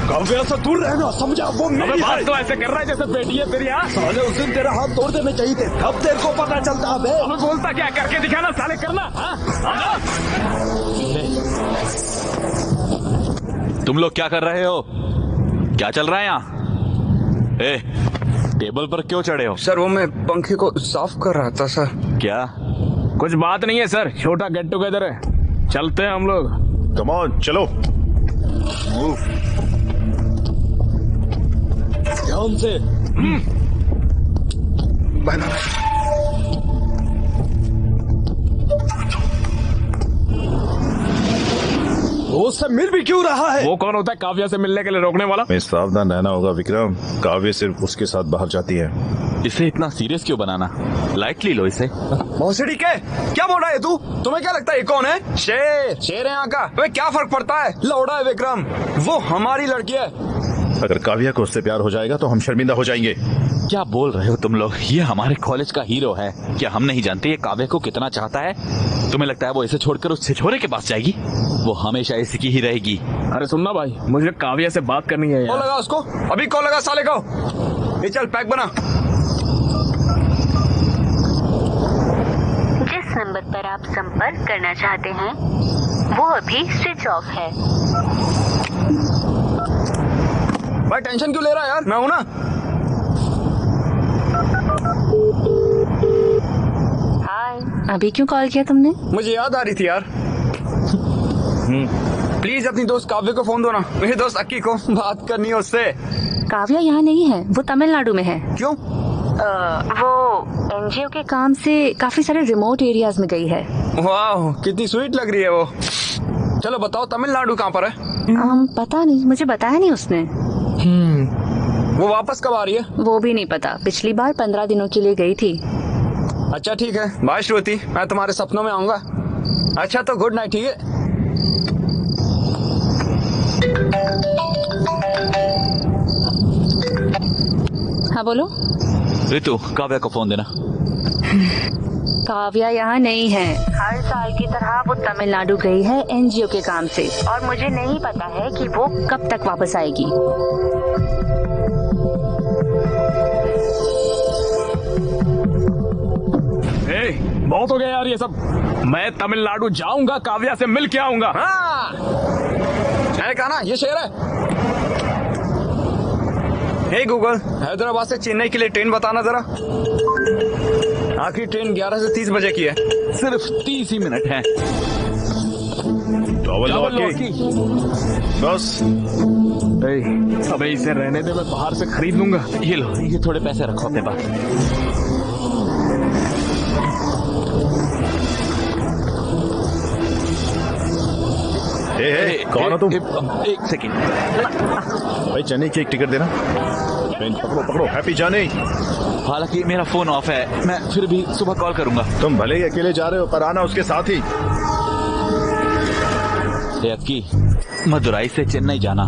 काव्या से दूर रहना, समझा? वो मेरी बात तो ऐसे कर रहा है जैसे बेटी है तेरी। हाँ साले उस दिन तेरा हाथ तोड़ देने चाहिए थे, तब तेरे को पता चलता बे। हमें बोलता क्या, करके दिखाना साले, करना। हाँ? तुम लोग क्या कर रहे हो? क्या चल रहा है यहाँ? टेबल पर क्यों चढ़े हो? सर वो मैं पंखे को साफ कर रहा था सर। क्या? कुछ बात नहीं है सर, छोटा गेट टुगेदर है, चलते हैं हम लोग। कम ऑन, चलो। ध्यान से। वो उससे मिल भी क्यों रहा है? वो कौन होता है काव्या से मिलने के लिए रोकने वाला? मैं सावधान रहना होगा विक्रम, काव्य सिर्फ उसके साथ बाहर जाती है। इसे इतना सीरियस क्यों बनाना? लाइटली लो इसे। भोसड़ी के क्या बोल रहा है तू? तुम्हें क्या लगता है ये कौन है? शेर है यहाँ का। अबे क्या फर्क पड़ता है, लौड़ा है विक्रम, वो हमारी लड़की है। अगर काव्या को उससे प्यार हो जाएगा तो हम शर्मिंदा हो जाएंगे। क्या बोल रहे हो तुम लोग? ये हमारे कॉलेज का हीरो है, क्या हम नहीं जानते ये काव्या को कितना चाहता है? तुम्हें लगता है वो इसे छोड़कर उस छिछोरे के पास जाएगी? वो हमेशा इसी की ही रहेगी। अरे सुनना भाई, मुझे काव्या से बात करनी है। कॉल लगा उसको, अभी कॉल लगा साले को। ये चल पैक बना। जिस नंबर पर आप संपर्क करना चाहते हैं वो अभी स्विच ऑफ है। भाई टेंशन क्यों ले रहा है यार, मैं हूं ना। हाय, अभी क्यों कॉल किया तुमने? मुझे याद आ रही थी यार। प्लीज अपनी दोस्त काव्या को फोन दो ना, मेरे दोस्त अक्की को बात करनी है उससे। काव्या यहाँ नहीं है, वो तमिलनाडु में है। क्यों? वो एनजीओ के काम से काफी सारे रिमोट एरियाज में गई है। वाह कितनी स्वीट लग रही है वो। चलो बताओ तमिलनाडु कहाँ पर है? पता नहीं, मुझे बताया नहीं उसने। वो वापस कब आ रही है? वो भी नहीं पता, पिछली बार 15 दिनों के लिए गई थी। अच्छा ठीक है, बाय श्रुति, मैं तुम्हारे सपनों में आऊंगा। अच्छा तो गुड नाइट, ठीक है? हाँ बोलो। रितु, काव्या को फोन देना। काव्या यहाँ नहीं है, हर साल की तरह वो तमिलनाडु गई है एनजीओ के काम से, और मुझे नहीं पता है कि वो कब तक वापस आएगी। बहुत हो गया यार ये सब। मैं तमिलनाडु जाऊंगा, काव्या से मिल के आऊंगा। हाँ मैंने कहा ना ये शेर है। हे गूगल, हैदराबाद से चेन्नई के लिए ट्रेन बताना जरा। आखिरी ट्रेन 11 से 30 बजे की है। सिर्फ 30 ही मिनट है। बस अबे इसे रहने दे, मैं बाहर से खरीद लूंगा। ये लो, ये थोड़े पैसे रखो अपने पास। कौन हो तुम? एक सेकेंड भाई, चेन्नई की एक टिकट देना। पकड़ो पकड़ो, हैप्पी जर्नी। हालांकि मेरा फोन ऑफ है, मैं फिर भी सुबह कॉल करूंगा। तुम भले ही अकेले जा रहे हो, पर आना उसके साथ ही। अक्की, मदुराई से चेन्नई जाना,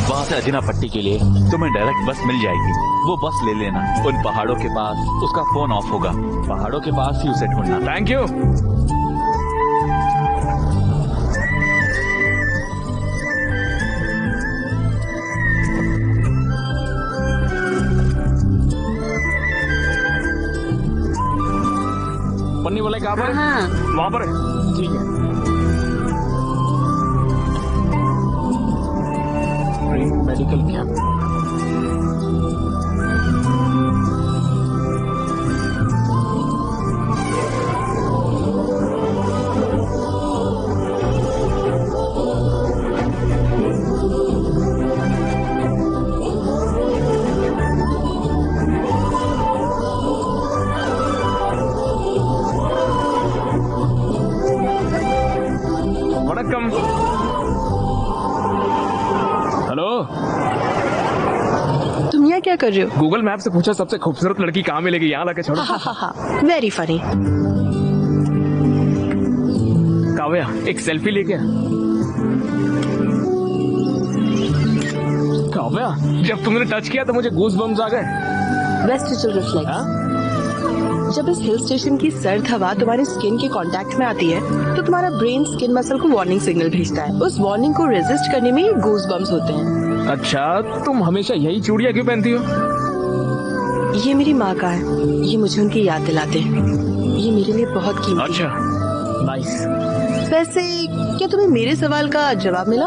वहाँ से अजिनापट्टी के लिए तुम्हें डायरेक्ट बस मिल जाएगी। वो बस ले लेना, उन पहाड़ों के पास उसका फोन ऑफ होगा, पहाड़ों के पास ही उसे ढूंढना। Thank you. पन्नी वाले कहाँ पर है? हाँ। वहाँ पर है, ठीक है। Medical camp. वनक्कम। हेलो, तुम यहाँ क्या कर रहे हो? गूगल मैप से पूछा सबसे खूबसूरत लड़की कहाँ मिलेगी, यहाँ लाके छोड़ो। Very funny. काव्या, एक सेल्फी लेके आ। काव्या, जब तुमने टच किया तो मुझे गूज बम्स आ गए। Vestigial reflex. जब इस हिल स्टेशन की सर्द हवा तुम्हारी स्किन के कांटेक्ट में आती है तो तुम्हारा ब्रेन स्किन मसल को वार्निंग सिग्नल भेजता है। उस वार्निंग को रेजिस्ट करने में गूज बम्स होते हैं। अच्छा, तुम हमेशा यही चूड़ियां क्यों पहनती हो? ये मेरी माँ का है, ये मुझे उनकी याद दिलाते हैं। ये मेरे लिए बहुत कीमती अच्छा, नाइस। वैसे क्या तुम्हें मेरे सवाल का जवाब मिला?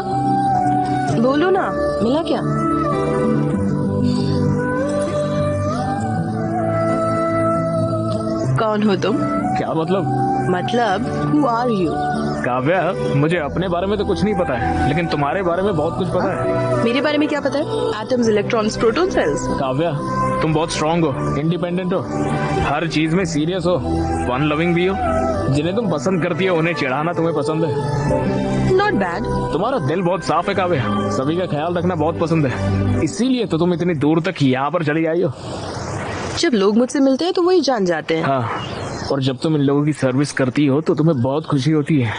बोलो ना, मिला क्या? कौन हो तुम? क्या मतलब? मतलब हु आर यू? काव्या, मुझे अपने बारे में तो कुछ नहीं पता है, लेकिन तुम्हारे बारे में बहुत कुछ पता है। मेरे बारे में क्या पता है? Atoms, electrons, proton, cells. Kavya, तुम बहुत स्ट्रांग हो, इंडिपेंडेंट हो, हर चीज में सीरियस हो, फन लविंग भी हो। जिन्हें तुम पसंद करती हो उन्हें चिढ़ाना तुम्हें पसंद है। Not bad. तुम्हारा दिल बहुत साफ है काव्या, सभी का ख्याल रखना बहुत पसंद है, इसीलिए तो तुम इतनी दूर तक यहाँ पर चली आई हो। जब लोग मुझसे मिलते हैं तो वही जान जाते हैं। हाँ, और जब तुम इन लोगों की सर्विस करती हो तो तुम्हें बहुत खुशी होती है,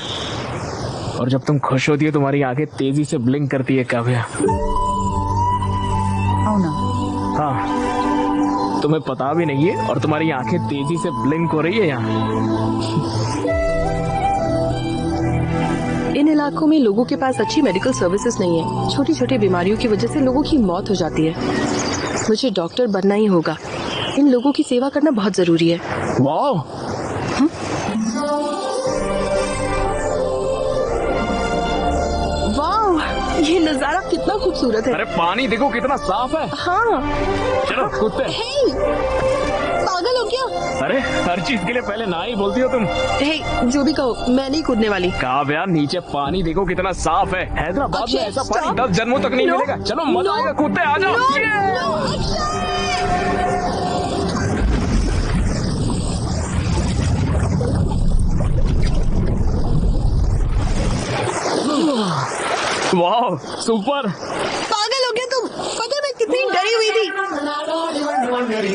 और जब तुम खुश होती है तुम्हारी आंखें तेजी से ब्लिंक करती है काव्या। हाँ, तुम्हें पता भी नहीं है और तुम्हारी आंखें तेजी से ब्लिंक हो रही है यहाँ। इन इलाकों में लोगों के पास अच्छी मेडिकल सर्विसेज नहीं है। छोटी छोटी बीमारियों की वजह से लोगों की मौत हो जाती है। मुझे डॉक्टर बनना ही होगा। इन लोगों की सेवा करना बहुत जरूरी है। वाह, वाह, ये नजारा कितना खूबसूरत है। अरे पानी देखो कितना साफ है। हाँ। चलो कूदते। पागल हो क्या? अरे हर चीज के लिए पहले ना ही बोलती हो तुम। हे, जो भी कहो, मैं नहीं कूदने वाली। काव्या, नीचे पानी देखो कितना साफ है। हैदराबाद में ऐसा पानी 10 जन्मों तक नहीं मिलेगा। चलो मजा आएगा, कूदते आ जाओ। वाह, सुपर। पागल हो गया तुम? पता है मैं कितनी डरी हुई थी।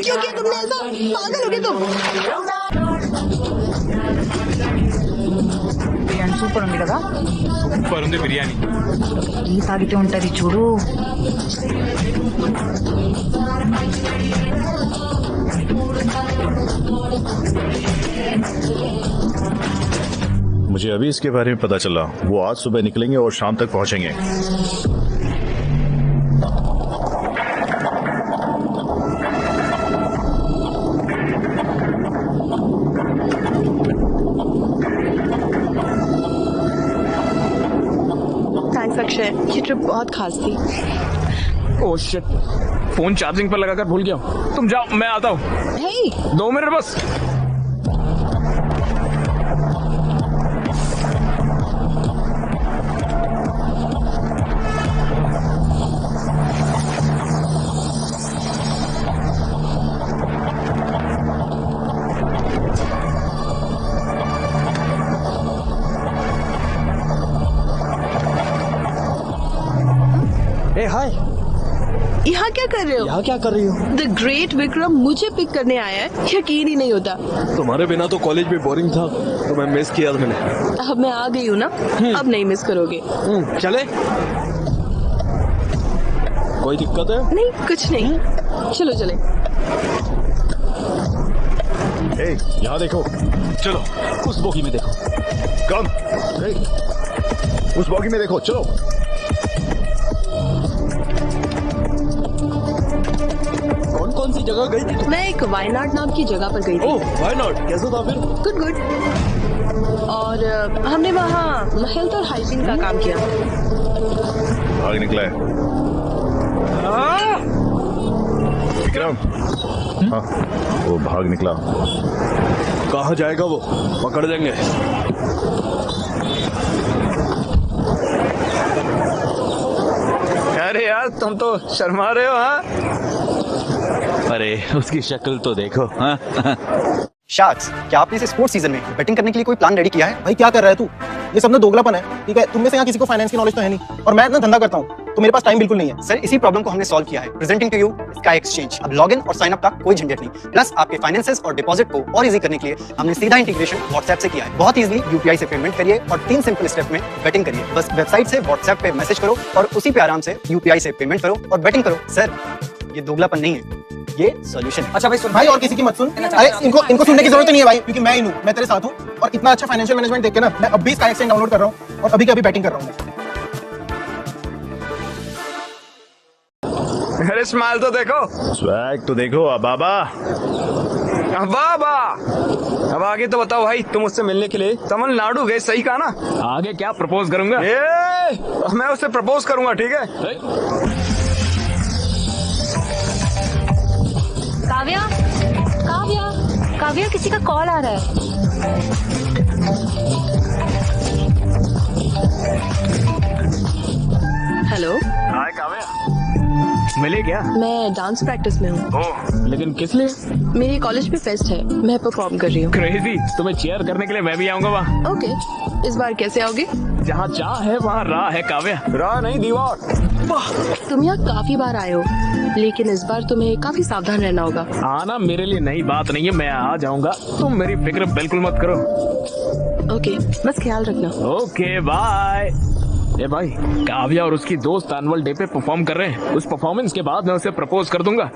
क्यों किया तुमने ऐसा? पागल हो गया तुम? బిర్యానీ సూపర్ ఉంది కదా? సూపర్ ఉంది బిర్యానీ. టీ తాగితే ఉంటది చూడు. मुझे अभी इसके बारे में पता चला। वो आज सुबह निकलेंगे और शाम तक पहुंचेंगे। थैंक्स अक्षय, ये ट्रिप बहुत खास थी। ओह शिट, फोन चार्जिंग पर लगाकर भूल गया हूँ। तुम जाओ, मैं आता हूँ। हे, 2 मिनट बस। हाय, यहाँ क्या कर रहे हो? यहाँ क्या कर रही हो? द ग्रेट विक्रम मुझे पिक करने आया है, यकीन ही नहीं होता। तुम्हारे बिना तो कॉलेज भी बोरिंग था, तो मैं मिस किया मैंने। अब मैं आ गई हूँ ना, अब नहीं मिस करोगे। चले? कोई दिक्कत है? नहीं, कुछ नहीं। चलो चले। यहाँ देखो। चलो उस बोगी में देखो। कम। उस बोगी में देखो, चलो। कौन सी जगह गई थी? मैं एक वायनाड नाम की जगह पर गई थी। ओह, वायनाड कैसा था फिर? Good good. और हमने वहाँ हेल्थ और हाइजीन का काम किया। भाग निकला है विक्रम। हाँ, वो भाग निकला। कहाँ जाएगा वो? पकड़ देंगे। अरे यार, तुम तो शर्मा रहे हो। हाँ, अरे उसकी शक्ल तो देखो। हाँ? शार्क्स, क्या आपने इस स्पोर्ट्स सीजन में बैटिंग करने के लिए कोई प्लान रेडी किया है? भाई क्या कर रहा है तू? ये सब ना दोगलापन है, ठीक है? तुम में से यहाँ किसी को फाइनेंस की नॉलेज तो है नहीं, और मैं ना धंधा करता हूँ, तो मेरे पास टाइम बिल्कुल नहीं है। सर इसी प्रॉब्लम को हमने सॉल्व किया है। Presenting to you Sky Exchange. अब लॉगिन और साइन अप का कोई झंझट नहीं। प्लस आपके फाइनेंसेस और डिपॉजिट को और इजी करने के लिए हमने सीधा इंटीग्रेशन व्हाट्सएप से किया है। बहुत इजीली यूपीआई से पेमेंट करिए और 3 सिंपल स्टेप में बेटिंग करिए। बस वेबसाइट से व्हाट्सएप पे मैसेज करो और उसी पे आराम से यूपीआई से पेमेंट करो और बेटिंग करो। सर ये दोगलापन नहीं है, ये सॉल्यूशन है। अच्छा भाई सुन भाई, और किसी की मत सुन। अरे इनको सुनने की जरूरत नहीं है भाई, क्योंकि मैं ही हूँ, मैं तेरे साथ हूँ। और इतना अच्छा फाइनेंशियल मैनेजमेंट देख के ना, मैं अभी स्काई एक्सचेंज डाउनलोड कर रहा हूँ और अभी बैटिंग कर रहा हूँ। अरे स्माइल तो देखो, स्वैग तो देखो अबाबा। बाबा अब आगे तो बताओ भाई, तुम उससे मिलने के लिए तमिलनाडु गए, सही कहा ना? आगे क्या प्रपोज करूंगा? मैं उससे प्रपोज करूंगा, ठीक है? काव्या, काव्या, काव्या, किसी का कॉल आ रहा है। हेलो, हाय काव्या, मिले क्या? मैं डांस प्रैक्टिस में हूँ। ओह, लेकिन किस लिए? मेरे कॉलेज में फेस्ट है, मैं परफॉर्म कर रही हूँ। क्रेजी, तुम्हें चीयर करने के लिए मैं भी आऊंगा वहाँ। ओके, इस बार कैसे आओगे? जहाँ चाह है वहाँ राह है काव्या, राह नहीं दीवार। तुम यहाँ काफी बार आए हो, लेकिन इस बार तुम्हें काफी सावधान रहना होगा। आना मेरे लिए नई बात नहीं है, मैं आ जाऊंगा, तुम मेरी फिक्र बिल्कुल मत करो। ओके, बस ख्याल रखना। Okay bye. ए भाई, काव्या और उसकी दोस्त एनुअल डे पे परफॉर्म कर रहे हैं। उस परफॉर्मेंस के बाद मैं उसे प्रपोज कर दूंगा।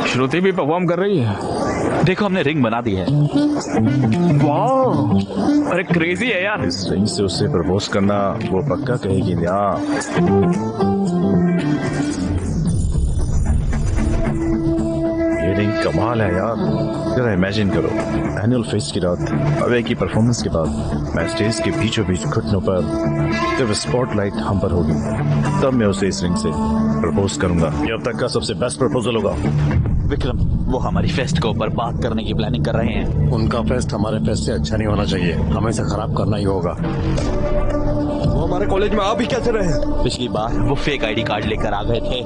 श्रुति भी परफॉर्म कर रही है। देखो हमने रिंग बना दी है। वाह, अरे क्रेजी है यार। इस रिंग से उससे प्रपोज करना वो पक्का कहेगी ना। ये रिंग कमाल है यार, जरा इमेजिन करो, एनुअल फेस्ट की रात, अवे की परफॉर्मेंस के बाद मैं स्टेज के बीचों बीच घुटनों पर, जब स्पॉटलाइट हम पर होगी, तब मैं उसे इस रिंग से प्रपोज करूंगा। ये अब तक का सबसे बेस्ट प्रपोजल होगा। विक्रम, वो हमारी फेस्ट को बर्बाद करने की प्लानिंग कर रहे हैं। उनका फेस्ट हमारे फेस्ट से अच्छा नहीं होना चाहिए, हमें इसे खराब करना ही होगा। वो हमारे कॉलेज में आ भी कैसे रहे? पिछली बार वो फेक आईडी कार्ड लेकर आ गए थे।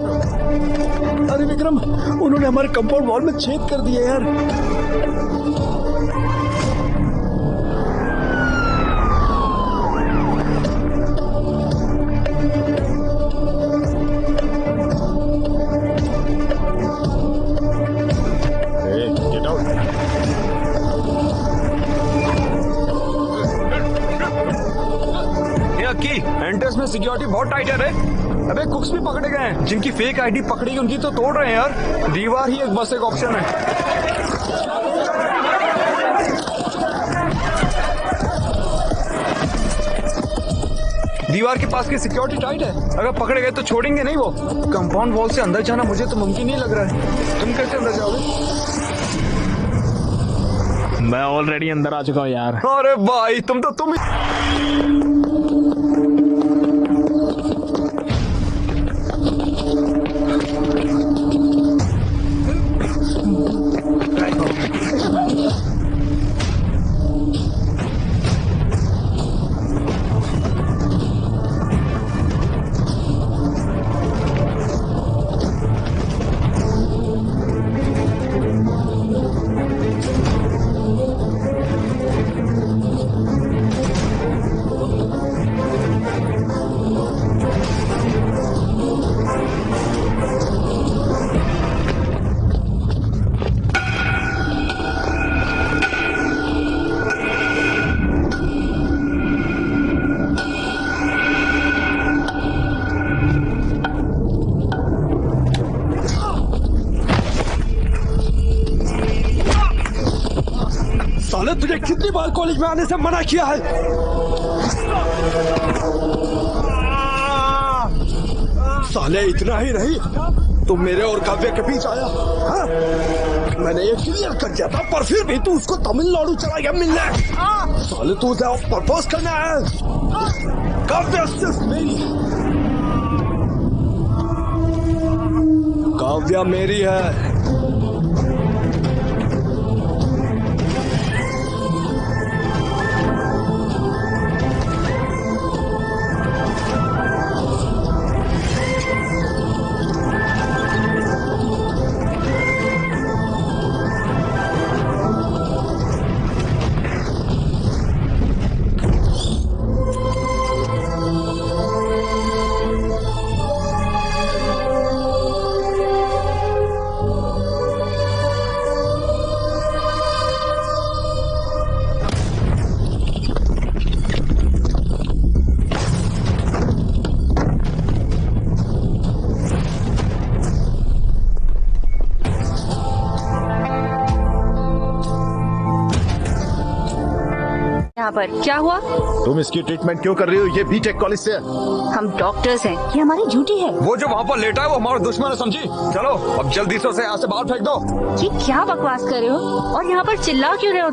अरे विक्रम, उन्होंने हमारे कंपाउंड वॉल में छेद कर दिए यार। एंट्रेंस में सिक्योरिटी बहुत टाइट है रे। अबे कुक्स भी पकड़े गए हैं, जिनकी फेक आईडी पकड़ी उनकी तो तोड़ रहे हैं यार। दीवार ही एक बस एक ऑप्शन है। दीवार के पास की सिक्योरिटी टाइट है, अगर पकड़े गए तो छोड़ेंगे नहीं वो। कंपाउंड वॉल से अंदर जाना मुझे तो मुमकिन नहीं लग रहा है। तुम कैसे अंदर जाओगे? मैं ऑलरेडी अंदर आ चुका हूँ यार। अरे भाई तुम साले तुझे कितनी बार कॉलेज में आने से मना किया है? साले इतना ही नहीं, तुम मेरे और काव्य के बीच आया। हाँ? मैंने ये क्लियर कर दिया था, पर फिर भी तू उसको तमिलनाडु चला गया मिलने। साले तू उसे प्रपोज करना है। काव्य सिर्फ मेरी है, काव्या मेरी है। यहाँ पर? क्या हुआ? तुम इसकी ट्रीटमेंट क्यों कर रही हो? ये बीटेक कॉलेज से है। हम डॉक्टर्स हैं, ये हमारी ड्यूटी है। वो जो वहाँ पर लेटा है वो हमारा दुश्मन है, समझी? चलो अब जल्दी से उसे यहाँ से बाहर फेंक दो। ये क्या बकवास कर रहे हो? और यहाँ पर चिल्ला क्यों रहे हो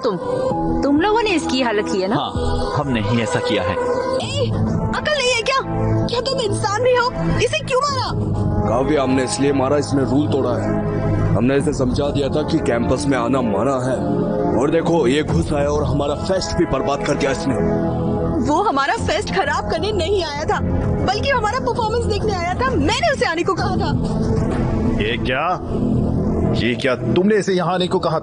तुम लोगों ने इसकी हालत की है ना? हाँ, हमने ही ऐसा किया है। अकल नहीं है क्या? क्या तुम इंसान भी हो? इसे क्यों मारा? काव्या, हमने इसलिए मारा, इसने रूल तोड़ा है। हमने इसे समझा दिया था कि कैंपस में आना मना है, और देखो ये घुस आया और हमारा फेस्ट भी बर्बाद कर दिया इसने। वो हमारा फेस्ट खराब करने नहीं आया था, बल्कि हमारा परफॉर्मेंस देखने आया था। मैंने उसे आने को कहा था। ये क्या तुमने इसे यहाँ आने को कहा?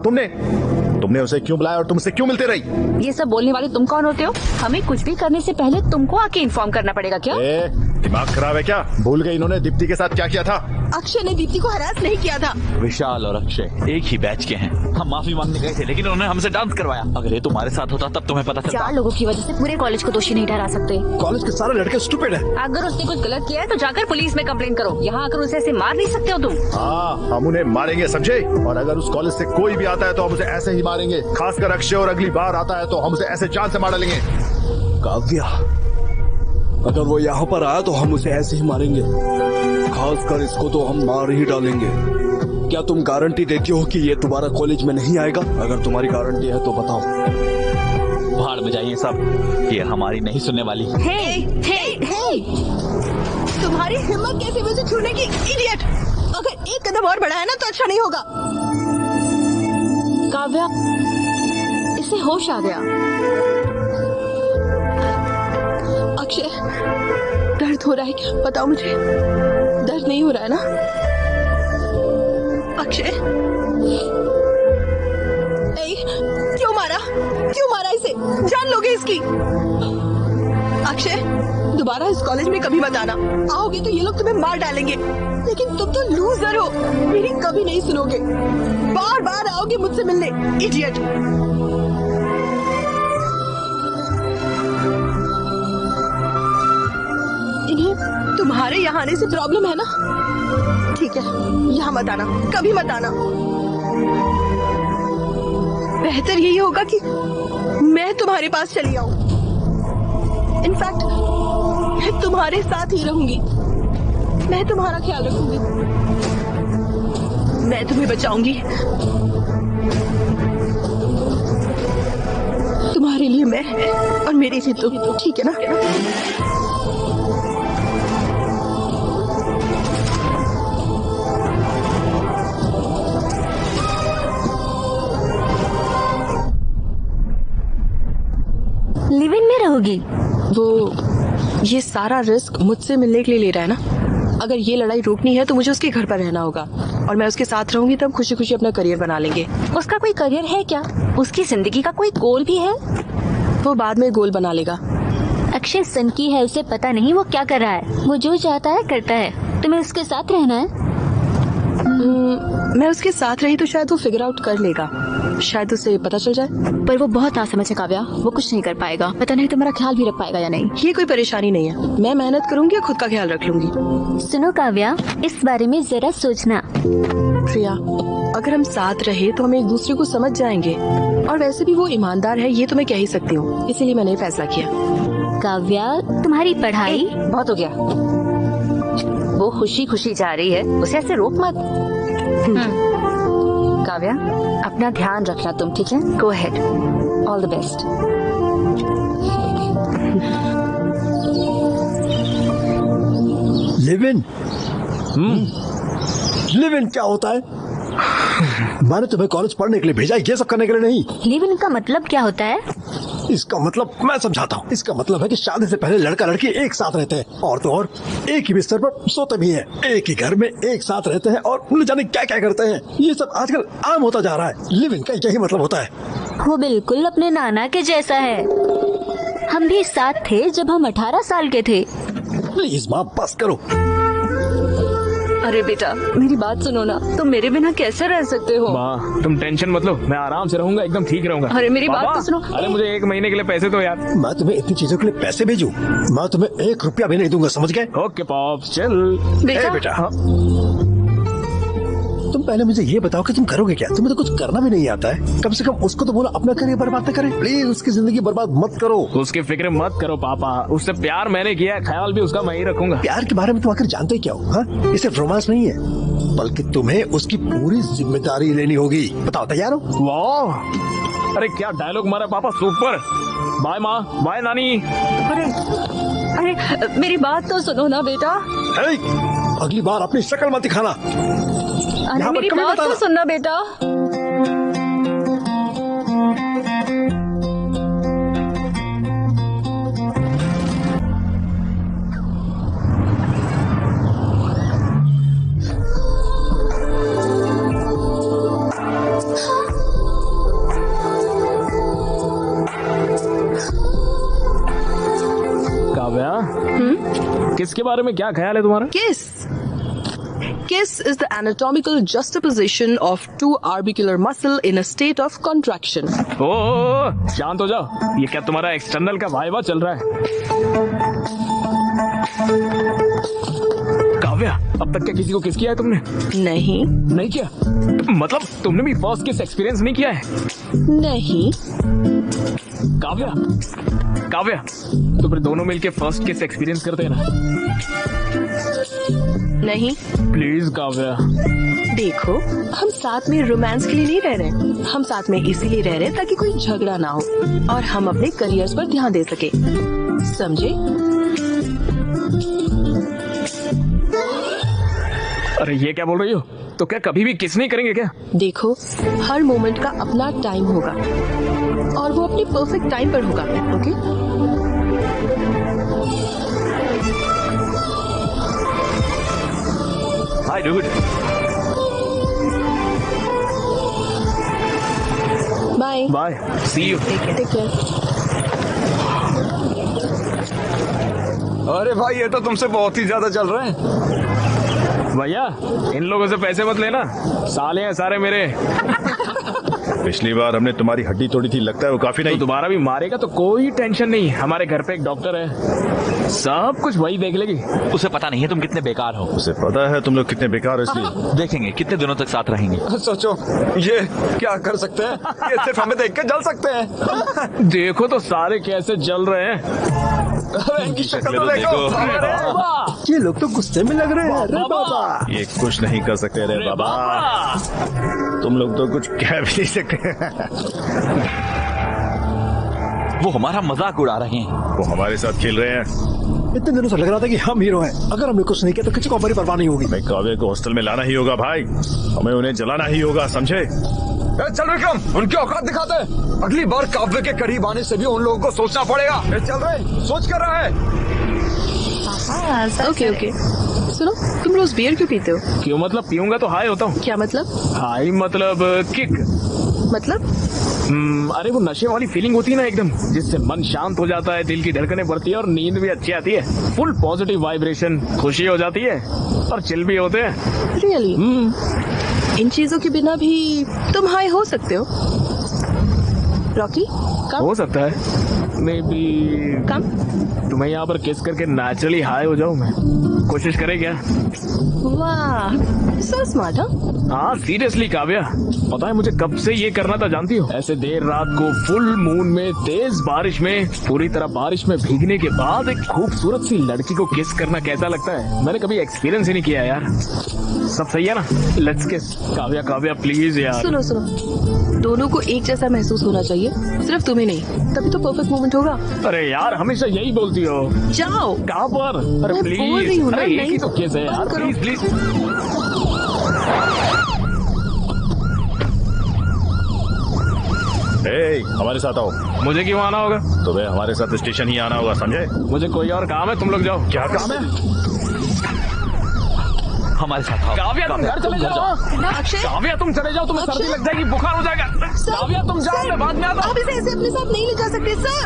तुमने उसे क्यों बुलाया और तुमसे क्यों मिलते रही? ये सब बोलने वाले तुम कौन होते हो? हमें कुछ भी करने से पहले तुमको आके इन्फॉर्म करना पड़ेगा क्या? दिमाग खराब है क्या? भूल गई इन्होंने दीप्ति के साथ क्या किया था? अक्षय ने दीप्ति को हरास नहीं किया था। विशाल और अक्षय एक ही बैच के हैं। हम माफी मांगने गए थे, लेकिन उन्होंने हमसे डांस करवाया। अगर ये तुम्हारे साथ होता तब तुम्हें पता चलता। 4 लोगों की वजह से पूरे कॉलेज को दोषी नहीं ठहरा सकते। कॉलेज के सारे लड़के स्टूपिड हैं। अगर उसने कुछ गलत किया है तो जाकर पुलिस में कंप्लेन करो। यहाँ आकर उसे ऐसे मार नहीं सकते हो तुम। हाँ, हम उन्हें मारेंगे, समझे? और अगर उस कॉलेज से कोई भी आता है तो हम उसे ऐसे ही मारेंगे। खासकर अक्षय, और अगली बार आता है तो हम उसे ऐसे जान से मार डालेंगे। काव्या, अगर वो यहाँ पर आया तो हम उसे ऐसे ही मारेंगे। खासकर इसको तो हम मार ही डालेंगे। क्या तुम गारंटी देती हो कि ये तुम्हारा कॉलेज में नहीं आएगा? अगर तुम्हारी गारंटी है तो बताओ। भाड़ में जाइए सब, ये हमारी नहीं सुनने वाली। हे! तुम्हारी हिम्मत कैसे मुझे छूने की, इडियट! अगर एक कदम और बढ़ाया ना तो अच्छा नहीं होगा। काव्या, इसे होश आ गया। अक्षय, दर्द हो रहा है क्या? बताओ मुझे। दर्द नहीं हो रहा है ना? अक्षय, क्यों मारा इसे? जान लोगे इसकी। अक्षय, दोबारा इस कॉलेज में कभी मत आना। आओगे तो ये लोग तुम्हें मार डालेंगे। लेकिन तुम तो लूजर हो, मेरी कभी नहीं सुनोगे। बार बार आओगे मुझसे मिलने, इडियट। इन्हें तुम्हारे यहाँ आने से प्रॉब्लम है ना? ठीक है, यहाँ मत आना, कभी मत आना। बेहतर यही होगा कि मैं तुम्हारे पास चली आऊं। इनफैक्ट मैं तुम्हारे साथ ही रहूंगी। मैं तुम्हारा ख्याल रखूंगी। मैं तुम्हें बचाऊंगी। तुम्हारे लिए मैं और मेरे लिए तुम, ठीक है ना? लिव इन में रहोगी? वो ये सारा रिस्क मुझसे मिलने के लिए ले रहा है ना? अगर ये लड़ाई रोकनी है तो मुझे उसके घर पर रहना होगा, और मैं उसके साथ रहूंगी, तब खुशी खुशी अपना करियर बना लेंगे। उसका कोई करियर है क्या? उसकी जिंदगी का कोई गोल भी है? वो बाद में गोल बना लेगा। अक्षय सनकी है, उसे पता नहीं वो क्या कर रहा है। वो जो चाहता है करता है। तुम्हें उसके साथ रहना है? मैं उसके साथ रही तो शायद वो फिगर आउट कर लेगा। शायद उसे पता चल जाए। पर वो बहुत नासमझ है काव्या, वो कुछ नहीं कर पाएगा। पता नहीं तुम्हारा ख्याल भी रख पाएगा या नहीं। ये कोई परेशानी नहीं है, मैं मेहनत करूंगी और खुद का ख्याल रख लूंगी। सुनो काव्या, इस बारे में जरा सोचना। प्रिया, अगर हम साथ रहे तो हम एक दूसरे को समझ जाएंगे, और वैसे भी वो ईमानदार है, ये तो मैं कह ही सकती हूँ। इसीलिए मैंने फैसला किया। काव्या, तुम्हारी पढ़ाई बहुत हो गया। वो खुशी खुशी जा रही है, उसे ऐसे रोक मत। काव्या, अपना ध्यान रखना तुम, ठीक है? Go ahead, all the best. Live in? Live in क्या होता है? मैंने तुम्हें कॉलेज पढ़ने के लिए भेजा, ये सब करने के लिए नहीं। लिव इन का मतलब क्या होता है? इसका मतलब मैं समझाता हूँ। इसका मतलब है कि शादी से पहले लड़का लड़की एक साथ रहते हैं, और तो और एक ही बिस्तर पर सोते भी हैं, एक ही घर में एक साथ रहते हैं, और उन्हें जाने क्या क्या करते हैं। ये सब आजकल आम होता जा रहा है। लिव इन का यही मतलब होता है। वो बिल्कुल अपने नाना के जैसा है। हम भी साथ थे जब हम 18 साल के थे। प्लीज माँ, बस करो। अरे बेटा, मेरी बात सुनो ना, तुम मेरे बिना कैसे रह सकते हो? माँ, तुम टेंशन मत लो, मैं आराम से रहूंगा, एकदम ठीक रहूंगा। अरे मेरी बात तो सुनो। अरे मुझे 1 महीने के लिए पैसे दो यार। मैं तुम्हें इतनी चीजों के लिए पैसे भेजूं? मैं तुम्हें 1 रुपया भी नहीं दूंगा, समझ गए? ओके पॉप्स, चल। बेटा, बेटा, तुम पहले मुझे ये बताओ कि तुम करोगे क्या? तुम्हें तो कुछ करना भी नहीं आता है। कम से कम उसको तो बोलो अपना करियर बर्बाद न करे। प्लीज उसकी जिंदगी बर्बाद मत करो। उसकी फिक्र मत करो पापा, उससे प्यार मैंने किया है, ख्याल भी उसका मैं ही रखूंगा। प्यार के बारे में तुम आखिर जानते क्या हो? हाँ, ये सिर्फ रोमांस नहीं है, बल्कि तुम्हें उसकी पूरी जिम्मेदारी लेनी होगी। बताओ तैयार हो? वाह, अरे क्या डायलॉग मारा पापा, सुपर। बाय माँ, बाय नानी। अरे मेरी बात तो सुनो ना बेटा। अगली बार अपनी शक्ल मत दिखाना। अरे मेरी बात तो सुनना बेटा। काव्या, किसके बारे में क्या ख्याल है तुम्हारा? Kiss is the anatomical juxtaposition of two orbicular muscle in a state of contraction. ओ, शांत हो जाओ। ये क्या तुम्हारा एक्सटर्नल का वाइवा चल रहा है? काव्या, अब तक क्या किसी को किस किया है तुमने? नहीं किया? मतलब तुमने भी फर्स्ट किस एक्सपीरियंस नहीं किया है? नहीं। काव्या, तो फिर दोनों मिलके फर्स्ट किस एक्सपीरियंस करते हैं ना? नहीं। प्लीज काव्या। देखो, हम साथ में रोमांस के लिए नहीं रह रहे, हम साथ में इसीलिए रह रहे ताकि कोई झगड़ा ना हो और हम अपने करियर्स पर ध्यान दे सके, समझे? अरे ये क्या बोल रही हो? तो क्या कभी भी किस नहीं करेंगे क्या? देखो, हर मोमेंट का अपना टाइम होगा और वो अपने परफेक्ट टाइम पर होगा, okay? Hi dude. Bye bye, see you. Take care. अरे भाई, ये तो तुमसे बहुत ही ज्यादा चल रहे हैं। भैया, इन लोगों से पैसे मत लेना, साले हैं सारे मेरे। पिछली बार हमने तुम्हारी हड्डी तोड़ी थी, लगता है वो काफी नहीं। तो दोबारा भी मारेगा तो कोई टेंशन नहीं, हमारे घर पे एक डॉक्टर है, सब कुछ वही देख लेगी। उसे पता नहीं है तुम कितने बेकार हो। उसे पता है तुम लोग कितने बेकार हो, इसलिए देखेंगे कितने दिनों तक साथ रहेंगे। सोचो, ये क्या कर सकते हैं? ये सिर्फ हमें देख के जल सकते हैं। देखो तो सारे कैसे जल रहे हैं। इनकी शक्ल तो देखो। ये लोग तो गुस्से में लग रहे हैं। अरे बाबा, ये कुछ नहीं कर सकते रे बाबा। तुम लोग तो कुछ कह भी नहीं सकते। वो हमारा मजाक उड़ा रहे हैं। वो हमारे साथ खेल रहे हैं। इतने दिनों से लग रहा था कि हम हीरो हैं। अगर हमने कुछ नहीं किया तो किसी को हमारी परवाह नहीं होगी। भाई, काव्य को हॉस्टल में लाना ही होगा भाई, हमें उन्हें जलाना ही होगा, समझे? चल विक्रम, उनकी औकात दिखाते हैं। अगली बार काव्य के करीब आने से भी उन लोगों को सोचना पड़ेगा। चल रहे, सोच कर रहा है। ओके। सुनो, तुम रोज बियर क्यों पीते हो? क्यों मतलब? पीऊंगा तो हाई होता हूँ। क्या मतलब? हाई मतलब किक। मतलब? अरे वो नशे वाली फीलिंग होती है ना एकदम, जिससे मन शांत हो जाता है, दिल की धड़कनें बढ़ती है और नींद भी अच्छी आती है। फुल पॉजिटिव वाइब्रेशन, खुशी हो जाती है और चिल भी होते हैं। रियली? इन चीजों के बिना भी तुम हाई हो सकते हो? रॉकी, कम? हो सकता है, मे बी। कम? तुम्हें यहाँ पर किस करके नेचुरली हाई हो जाऊँ मैं? कोशिश करे क्या? वाह, सो स्मार्ट। हाँ सीरियसली काव्या, पता है मुझे कब से ये करना था जानती हो? ऐसे देर रात को फुल मून में, तेज बारिश में, पूरी तरह बारिश में भीगने के बाद एक खूबसूरत सी लड़की को किस करना कैसा लगता है, मैंने कभी एक्सपीरियंस ही नहीं किया यार। सब सही है ना? लेट्स किस। काव्या प्लीज यार। सुनो, दोनों को एक जैसा महसूस होना चाहिए, सिर्फ तुम्हें नहीं, तभी तो परफेक्ट मोमेंट होगा। अरे यार, हमेशा यही बोलती हो। जाओ। कहाँ पर? अरे मैं बोल रही प्लीज, हूँ ना, अरे एक नहीं ही तो किस है यार, करो। प्लीज। हमारे साथ आओ। मुझे क्यों आना होगा? तुम्हें हमारे साथ स्टेशन ही आना होगा, समझे? मुझे कोई और काम है, तुम लोग जाओ। क्या काम है? हमारे साथ आओ। काव्या तुम घर चले जाओ। काव्या तुम चले जाओ, तुम्हें सर्दी लग जाएगी, बुखार हो जाएगा। काव्या तुम जाओ, मैं बाद में आता हूँ। आप इसे ऐसे अपने साथ नहीं ले जा सकते सर।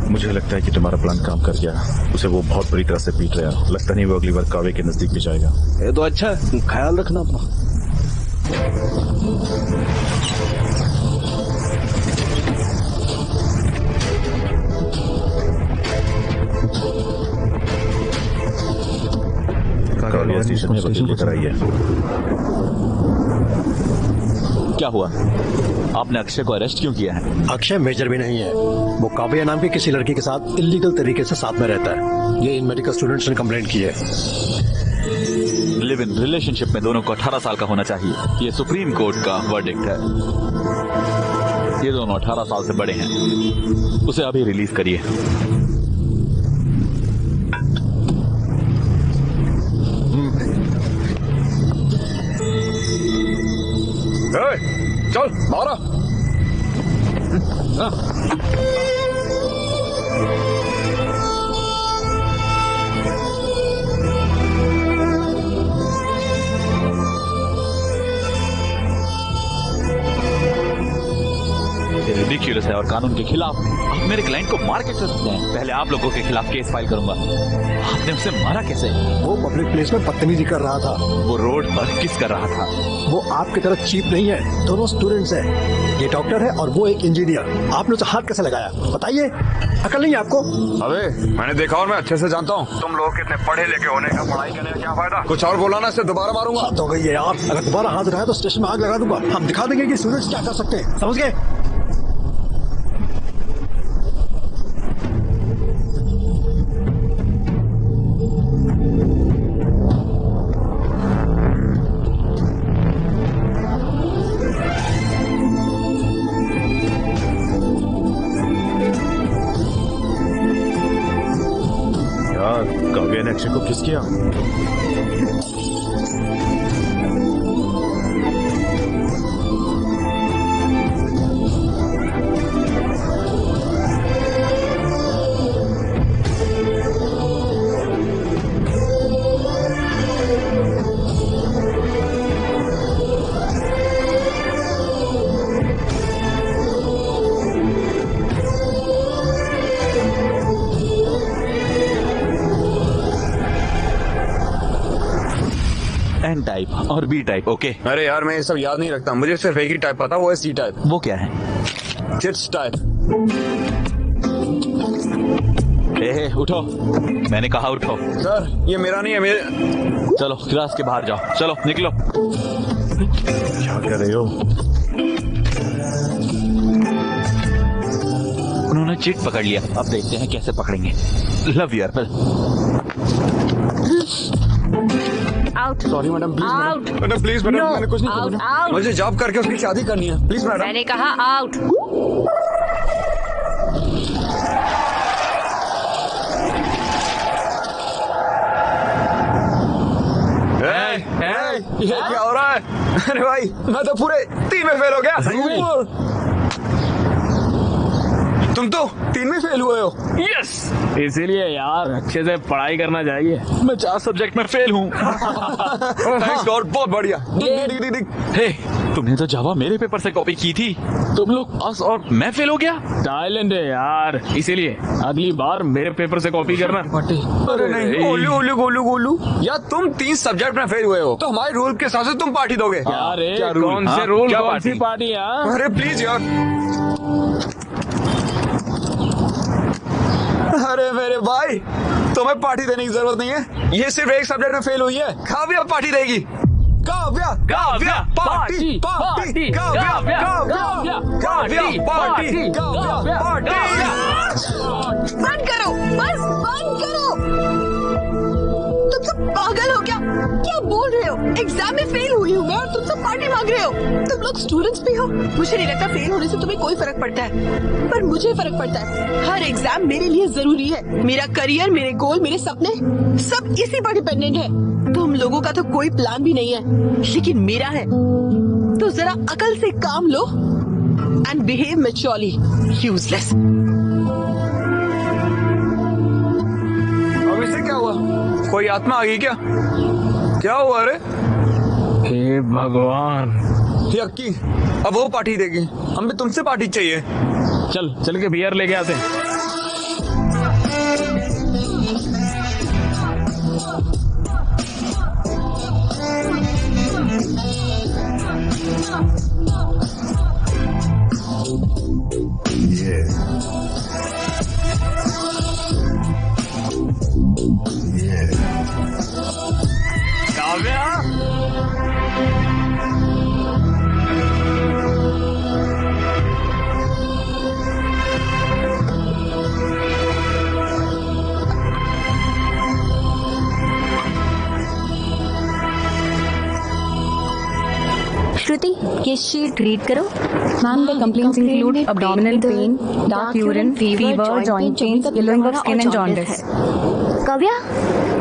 मुझे लगता है कि तुम्हारा प्लान काम कर गया। उसे वो बहुत बुरी तरह से पीट रहा है। लगता नहीं वो अगली बार काव्य के नजदीक भी जाएगा। ये तो अच्छा है, ख्याल रखना अपना। कालिया स्टेशन में वकील लेकर आई है। क्या हुआ? आपने अक्षय को अरेस्ट क्यों किया है? अक्षय मेजर भी नहीं है, वो काव्या नाम की किसी लड़की के साथ इलीगल तरीके से साथ में रहता है। ये इन मेडिकल स्टूडेंट्स ने कंप्लेंट की है। लिव इन रिलेशनशिप में दोनों को 18 साल का होना चाहिए। ये सुप्रीम कोर्ट का वर्डिक्ट है। ये दोनों 18 साल से बड़े हैं। उसे अभी रिलीज करिए। चल बाहर आ। रिडिक्यूलस है और कानून के खिलाफ। आप मेरे क्लाइंट को मार कैसे सकते हैं? पहले आप लोगों के खिलाफ केस फाइल करूंगा। आपने उसे मारा कैसे? वो पब्लिक प्लेस में बदतमीजी कर रहा था। वो रोड पर किस कर रहा था? वो आपकी तरह चीप नहीं है। दोनों स्टूडेंट्स हैं। ये डॉक्टर है और वो एक इंजीनियर। आपने उसे हाथ कैसे लगाया? बताइए, अकल नहीं है आपको? अबे मैंने देखा और मैं अच्छे से जानता हूँ। तुम लोग कितने पढ़े लिखे होने का, पढ़ाई करने का क्या फायदा? कुछ और बोला ना, इससे दोबारा मारूंगा। हाथ हो गई है यार। अगर दोबारा हाथ उठाया तो स्टेशन में आग लगा दूंगा। हम दिखा देंगे कि स्टूडेंट्स क्या कर सकते हैं। समझ गए? काव्या ने अक्षय को किस किया? एन टाइप और बी टाइप। ओके। अरे यार मैं ये सब याद नहीं रखता, मुझे सिर्फ एक ही टाइप पता, वो है सी टाइप। वो क्या है? Chits type. ए उठो, मैंने कहा उठो। सर ये मेरा नहीं है, मेरे। चलो क्लास के बाहर जाओ। चलो निकलो। क्या कर रहे हो? उन्होंने चिट पकड़ लिया, अब देखते हैं कैसे पकड़ेंगे। लव यू यार। Out. Sorry madam, please out. Madam, please madam, मैंने कुछ नहीं आउट, किया। आउट। मुझे जॉब करके उसकी शादी करनी है, प्लीज मैडम। मैंने कहा आउट। ये क्या हो रहा है? अरे भाई मैं तो पूरे 3 में फेल हो गया। तुम तो 3 में फेल हुए हो। यस, इसीलिए यार अच्छे से पढ़ाई करना चाहिए। मैं 4 सब्जेक्ट में फेल हूँ। थैंक्स गॉड, बहुत बढ़िया। हे, तुमने तो जावा मेरे पेपर से कॉपी की थी। तुम लोग पास और मैं फेल हो गया। टाइलेंट है यार, इसीलिए अगली बार मेरे पेपर से कॉपी करना। अरे नहीं, गोलू गोलू गोलू गोलू, यार तुम 3 सब्जेक्ट में फेल हुए हो तो हमारे रूल के हिसाब से तुम पार्टी दोगे। यार कौन से रूल, कौन सी पार्टी? अरे प्लीज यार। अरे मेरे भाई, तुम्हें पार्टी देने की जरूरत नहीं है। ये सिर्फ एक सब्जेक्ट में फेल हुई है। काव्या पार्टी देगी। Kavya Kavya party party Kavya Kavya Kavya party Kavya party. बंद करो, बस बंद करो। तुम सब पागल हो क्या? क्या बोल रहे हो? एग्जाम में फेल हुई हूँ मैं और तुम सब पार्टी मांग रहे हो। तुम लोग स्टूडेंट्स भी हो। मुझे नहीं लगता फेल होने से तुम्हें कोई फर्क पड़ता है, पर मुझे फर्क पड़ता है। हर एग्जाम मेरे लिए जरूरी है। मेरा करियर, मेरे गोल, मेरे सपने सब इसी पर डिपेंडेंट है। तुम लोगों का तो कोई प्लान भी नहीं है, लेकिन मेरा है। तो जरा अकल से काम लो एंड बिहेव मैच्योरली। यूजलेस। अब इससे क्या हुआ? कोई आत्मा आ गई क्या? क्या हुआ? अरे हे भगवान। यक्की, अब वो पार्टी देगी, हमें तुमसे पार्टी चाहिए। चल चल के बियर लेके आते हैं। ये शीट रीड करो। Ma'am, the complaints include abdominal pain, dark urine, fever, joint pains, yellowing of skin and jaundice. Kavya,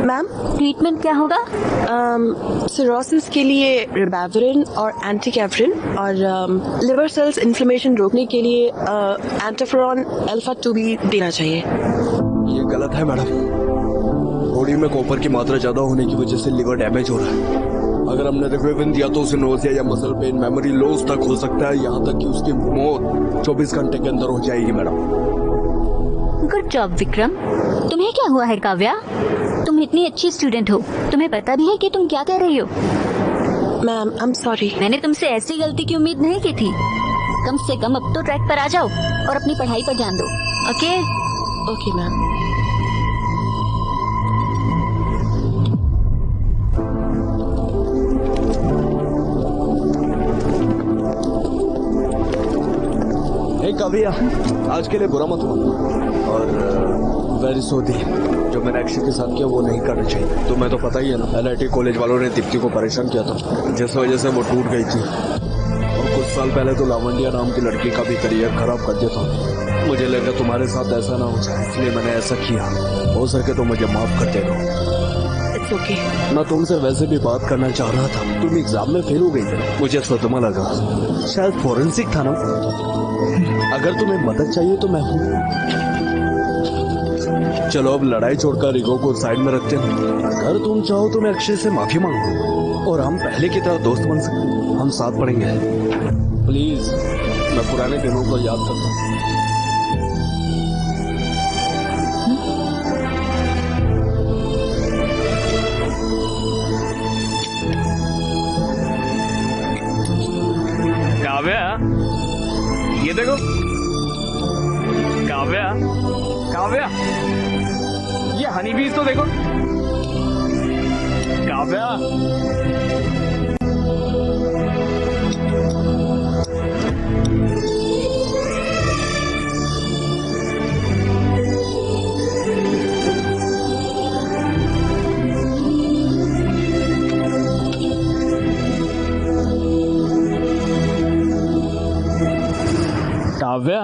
ma'am, treatment क्या होगा? सिरोसिस के लिए रिबाविरिन और एंटीकैफरिन और लिवर सेल्स इन्फ्लेमेशन रोकने के लिए एंटाफेरॉन अल्फा 2 भी देना चाहिए। ये गलत है मैडम। बॉडी में कॉपर की मात्रा ज्यादा होने की वजह से लिवर डैमेज हो रहा है। अगर हमने रिवेविन दिया तो उसे नोजिया या मसल पेन, मेमोरी लॉस तक हो सकता है, यहाँ तक कि उसकी मौत 24 घंटे के अंदर हो जाएगी मैडम। Good job Vikram. तुम्हें क्या हुआ है काव्या? तुम इतनी अच्छी स्टूडेंट हो, तुम्हें पता भी है कि तुम क्या कर रही हो? Ma'am, I am sorry. मैंने तुमसे ऐसी गलती की उम्मीद नहीं की थी। कम से कम अब तो ट्रैक पर आ जाओ और अपनी पढ़ाई पर ध्यान दो। ओके? Okay ma'am. काव्या, आज के लिए बुरा मत मानो और वेरी सॉरी। जो मैंने अक्षय के साथ किया वो नहीं करना चाहिए। तुम्हें तो पता ही है ना, LIT कॉलेज वालों ने दीप्ति को परेशान किया था, जिस वजह से वो टूट गई थी। और कुछ साल पहले तो लावंडिया नाम की लड़की का भी करियर खराब कर दिया था। मुझे लगा तुम्हारे साथ ऐसा ना हो जाए, इसलिए मैंने ऐसा किया। हो सके तो मुझे माफ कर देना। It's okay. मैं तुमसे वैसे भी बात करना चाह रहा था। तुम एग्जाम में फेल हो गई थी, मुझे सदमा लगा। शायद फोरेंसिक था ना। अगर तुम्हें मदद चाहिए तो मैं हूँ। चलो अब लड़ाई छोड़कर ईगो को साइड में रखते हैं। अगर तुम चाहो तो मैं अक्षय से माफी मांगू और हम पहले की तरह दोस्त बन सकते। हम साथ पढ़ेंगे। प्लीज, मैं पुराने दिनों को याद करता हूँ। काव्या, ये देखो। काव्या, काव्या, ये हनी बीज तो देखो। काव्या, काव्या,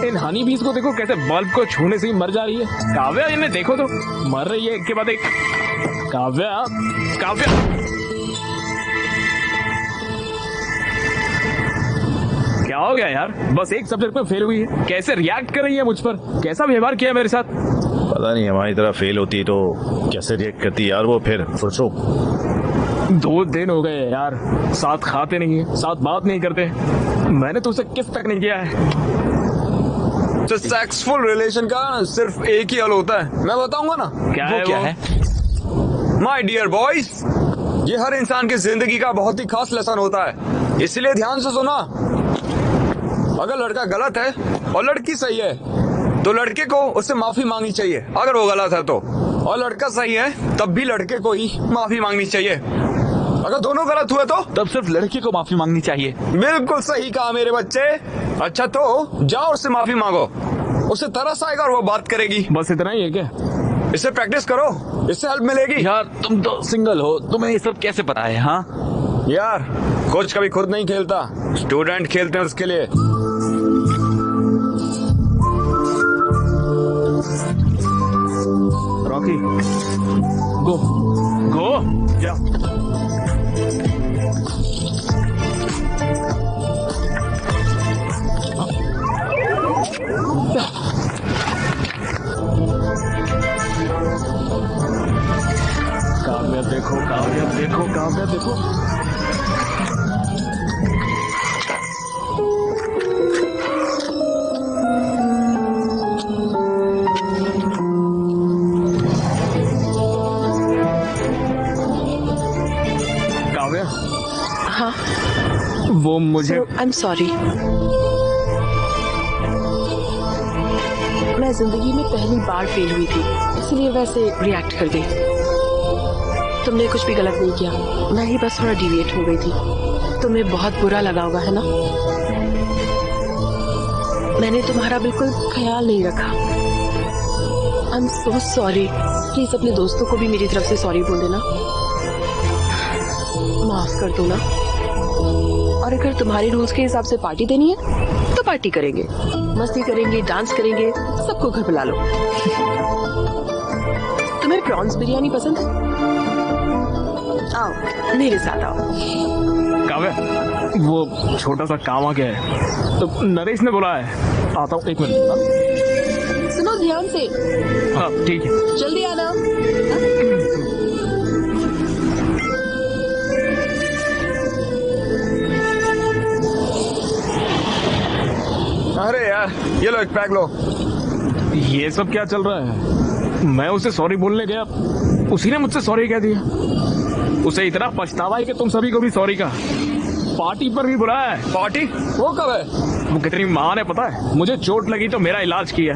इन हनी बीज को देखो कैसे बल्ब को छूने से ही मर जा रही है। काव्या, इन्हें देखो तो, मर रही है एक के बाद एक। काव्या, काव्या, क्या हो गया यार? बस एक सब्जेक्ट में फेल हुई है, कैसे रिएक्ट कर रही है मुझ पर? कैसा व्यवहार किया मेरे साथ? पता नहीं, हमारी तरह फेल होती तो कैसे रिएक्ट करती यार वो। फिर सोचो, 2 दिन हो गए यार, साथ खाते नहीं है, साथ बात नहीं करते। मैंने तुझसे किस तक नहीं किया है। तो सक्सेसफुल रिलेशन का सिर्फ एक ही हल होता है, मैं बताऊंगा ना। क्या है? माय डियर बॉयज, ये हर इंसान की जिंदगी का बहुत ही खास लेसन होता है, इसलिए ध्यान से सुना। अगर लड़का गलत है और लड़की सही है तो लड़के को उससे माफी मांगनी चाहिए अगर वो गलत है तो, और लड़का सही है तब भी लड़के को ही माफी मांगनी चाहिए। अगर दोनों गलत हुए तो तब सिर्फ लड़के को माफी मांगनी चाहिए। बिल्कुल सही कहा मेरे बच्चे। अच्छा तो जाओ उससे माफी मांगो, उसे तरस आएगा और वो बात करेगी। बस इतना ही है क्या? इसे प्रैक्टिस करो, इससे हेल्प मिलेगी। यार तुम तो सिंगल हो, तुम्हें ये सब कैसे पता है? हाँ यार, कोच कभी खुद नहीं खेलता, स्टूडेंट खेलते हैं उसके लिए। रॉकी, गो गो, जा। काव्या देखो, काव्या देखो, काव्या देखो। काव्या, हाँ, वो मुझे आई एम सॉरी। मैं जिंदगी में पहली बार फेल हुई थी, इसलिए वैसे रिएक्ट कर गई। तुमने कुछ भी गलत नहीं किया, मैं ही बस थोड़ा डिविएट हो गई थी। तुम्हें बहुत बुरा लगा होगा, है ना? मैंने तुम्हारा बिल्कुल ख्याल नहीं रखा। I am so sorry. Please अपने दोस्तों को भी मेरी तरफ से सॉरी बोल देना, माफ कर दो ना। और अगर तुम्हारे रूल्स के हिसाब से पार्टी देनी है तो पार्टी करेंगे, मस्ती करेंगे, डांस करेंगे, सबको घर बुला लो। तुम्हें प्रॉन्स बिरयानी पसंद है? आओ मेरे साथ आओ। काव्य, वो छोटा सा काम आ गया है तो नरेश ने बोला है, आता हूँ 1 मिनट। सुनो ध्यान से। हाँ ठीक है, जल्दी आना। अरे यार, ये लो एक पैक लो। ये सब क्या चल रहा है? मैं उसे सॉरी बोलने गया, उसी ने मुझसे सॉरी कह दिया। उसे इतना पछतावा है कि तुम सभी को भी सॉरी का पार्टी पर भी बुलाया है। पार्टी? वो कब है? वो कितनी महान है पता है? मुझे चोट लगी तो मेरा इलाज किया,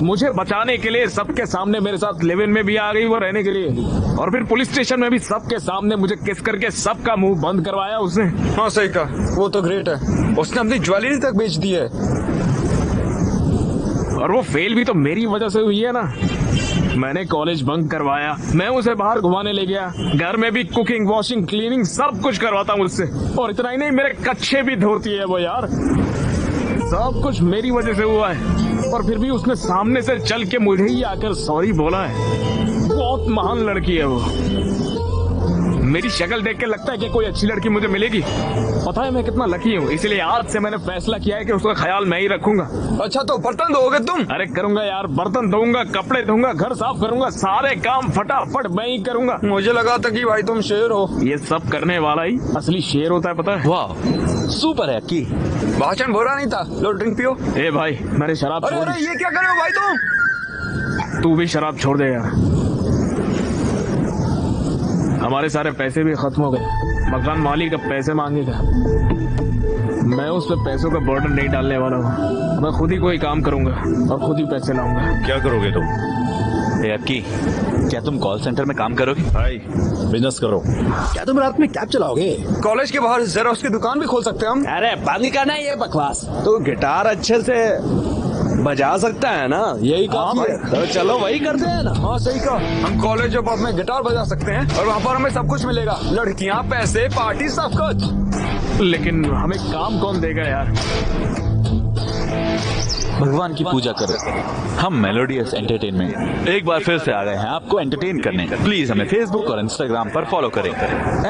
मुझे बचाने के लिए सबके सामने मेरे साथ लिव इन में भी आ गई वो रहने के लिए, और फिर पुलिस स्टेशन में भी सबके सामने मुझे किस करके सबका मुंह बंद करवाया उसने। हाँ सही कहा, वो तो ग्रेट है। उसने अपनी ज्वेलरी तक बेच दी है। और वो फेल भी तो मेरी वजह से हुई है ना। मैंने कॉलेज बंक करवाया, मैं उसे बाहर घुमाने ले गया, घर में भी कुकिंग, वॉशिंग, क्लीनिंग सब कुछ करवाता मुझसे, और इतना ही नहीं मेरे कच्छे भी धोती है वो यार। सब कुछ मेरी वजह से हुआ है, और फिर भी उसने सामने से चल के मुझे ही आकर सॉरी बोला है। बहुत महान लड़की है वो। मेरी शक्ल देख के लगता है कि कोई अच्छी लड़की मुझे मिलेगी। पता है मैं कितना लकी हूँ, इसलिए आज से मैंने फैसला किया है कि उसका ख्याल मैं ही रखूंगा। अच्छा तो बर्तन धोगे तुम? अरे करूंगा यार, बर्तन धोऊंगा, कपड़े धोऊंगा, घर साफ करूंगा, सारे काम फटाफट मैं ही करूंगा। मुझे लगा था कि भाई तुम शेर हो। ये सब करने वाला ही असली शेर होता है पता है। वाह सुपर है की भाषण बुरा नहीं था। लो ड्रिंक पियो। ए भाई मैंने शराब अरे छोड़ अरे दी। ये क्या कर रहे हो भाई तुम? तू भी शराब छोड़ दे यार। हमारे सारे पैसे भी खत्म हो गए, मकान मालिक अब पैसे मांगेगा। मैं उस पर पैसों का बर्डन नहीं डालने वाला हूँ। मैं खुद ही कोई काम करूंगा और खुद ही पैसे लाऊंगा। क्या करोगे तुम? अक्की, क्या तुम कॉल सेंटर में काम करोगे? भाई बिजनेस करो। क्या तुम रात में कैब चलाओगे? कॉलेज के बाहर जेरोक्स की दुकान भी खोल सकते हैं हम। अरे बंद करना ये बकवास। तो गिटार अच्छे से बजा सकता है ना, यही काम है। तो चलो वही करते हैं ना। हाँ सही कहा, हम कॉलेज और पब में गिटार बजा सकते हैं और वहाँ पर हमें सब कुछ मिलेगा, लड़कियाँ, पैसे, पार्टी, सब कुछ। लेकिन हमें काम कौन देगा यार? भगवान की पूजा करो। हम मेलोडियस एंटरटेनमेंट एक बार फिर से आ गए हैं आपको एंटरटेन करने। प्लीज हमें फेसबुक और इंस्टाग्राम पर फॉलो करें,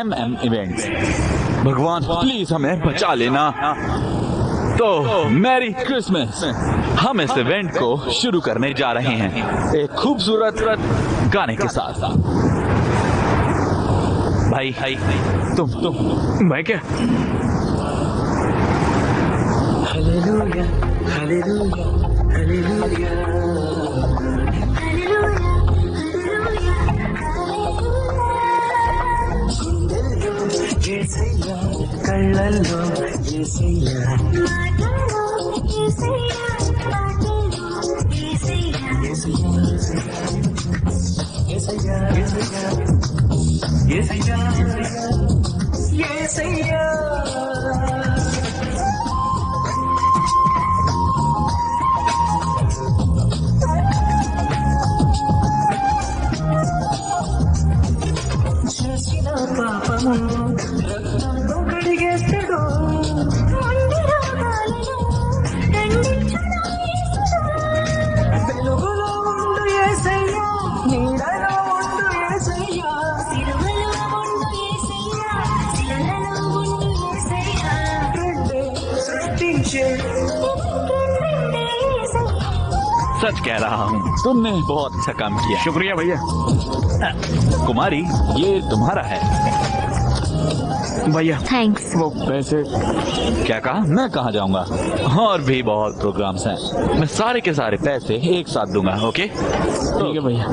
MM इवेंट्स। भगवान प्लीज हमें बचा लेना। तो मैरी क्रिसमस। हम इस इवेंट को शुरू करने जा रहे हैं एक खूबसूरत गाने के साथ। भाई तुम मैं क्या? हालेलुया हालेलुया हालेलुया యేసయ్యా కళ్ళల్లో యేసయ్యా యేసయ్యా యేసయ్యా యేసయ్యా చేసిన పాపము రక్తంతో కడిగేస్తాడు వెలుగులో ఉండు యేసయ్యా నీడలో ఉండు యేసయ్యా రెండే సృష్టించే सच कह रहा हूँ, तुमने बहुत अच्छा काम किया। शुक्रिया भैया। कुमारी ये तुम्हारा है। भैया थैंक्स। वो पैसे क्या कहा? मैं कहाँ जाऊंगा, और भी बहुत प्रोग्राम्स हैं। मैं सारे के सारे पैसे एक साथ दूंगा। ओके ठीक है भैया।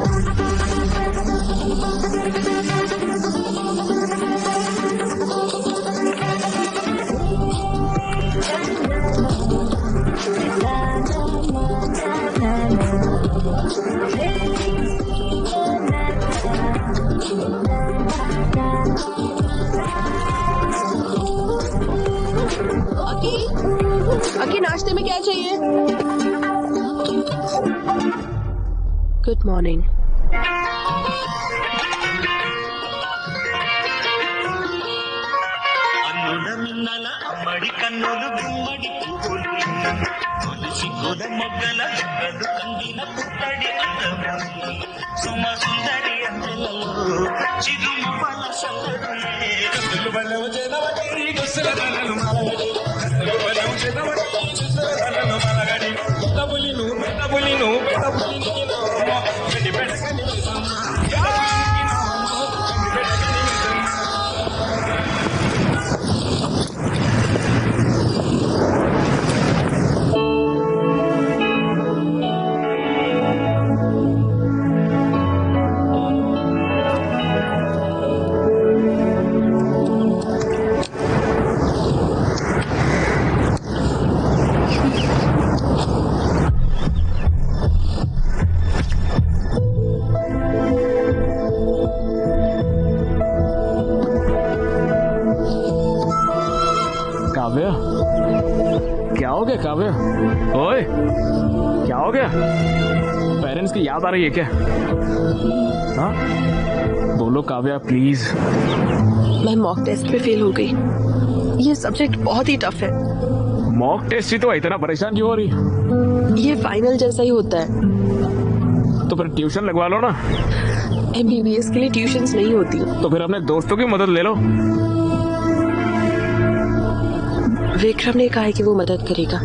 अकी नाश्ते में क्या चाहिए? Good morning. అన్నుల మిన్నల అమ్మ ಗೋದೆ ಮೊಗ್ಗಲ ಜಗದು ಕಂದಿನ ಪುಟ್ಟಡಿ ಅಂದಮಿ ಸುಮ ಸುಂದರಿ ಅಂದಲಲು ಚಿಗುಮ ಫಲ ಸಲ್ಲದುನೆ ಕತ್ತಲು ಬಲವು ಜನವಟಿ ಗುಸಲದನು ಮಲಗಡಿ ಕತ್ತಲು ಬಲವು ಜನವಟಿ ಗುಸಲದನು ಮಲಗಡಿ ಬೆಟ್ಟಬುಲಿನು ಬೆಟ್ಟಬುಲಿನು ಬೆಟ್ಟಬುಲಿನು ಬೆಡಿ ಬೆಡಕನಿ काव्य, क्या हो गया काव्य? ओए, क्या हो गया? पेरेंट्स की याद आ रही है क्या? हाँ? बोलो काव्या प्लीज। मैं मॉक टेस्ट में फेल हो गई। ये सब्जेक्ट बहुत ही टफ है। मॉक टेस्ट ही तो इतना परेशान क्यों हो रही? ये फाइनल जैसा ही होता है। तो फिर ट्यूशन लगवा लो ना। MBBS के लिए ट्यूशंस नहीं होती। तो फिर अपने दोस्तों की मदद ले लो। विक्रम ने कहा है कि वो मदद करेगा।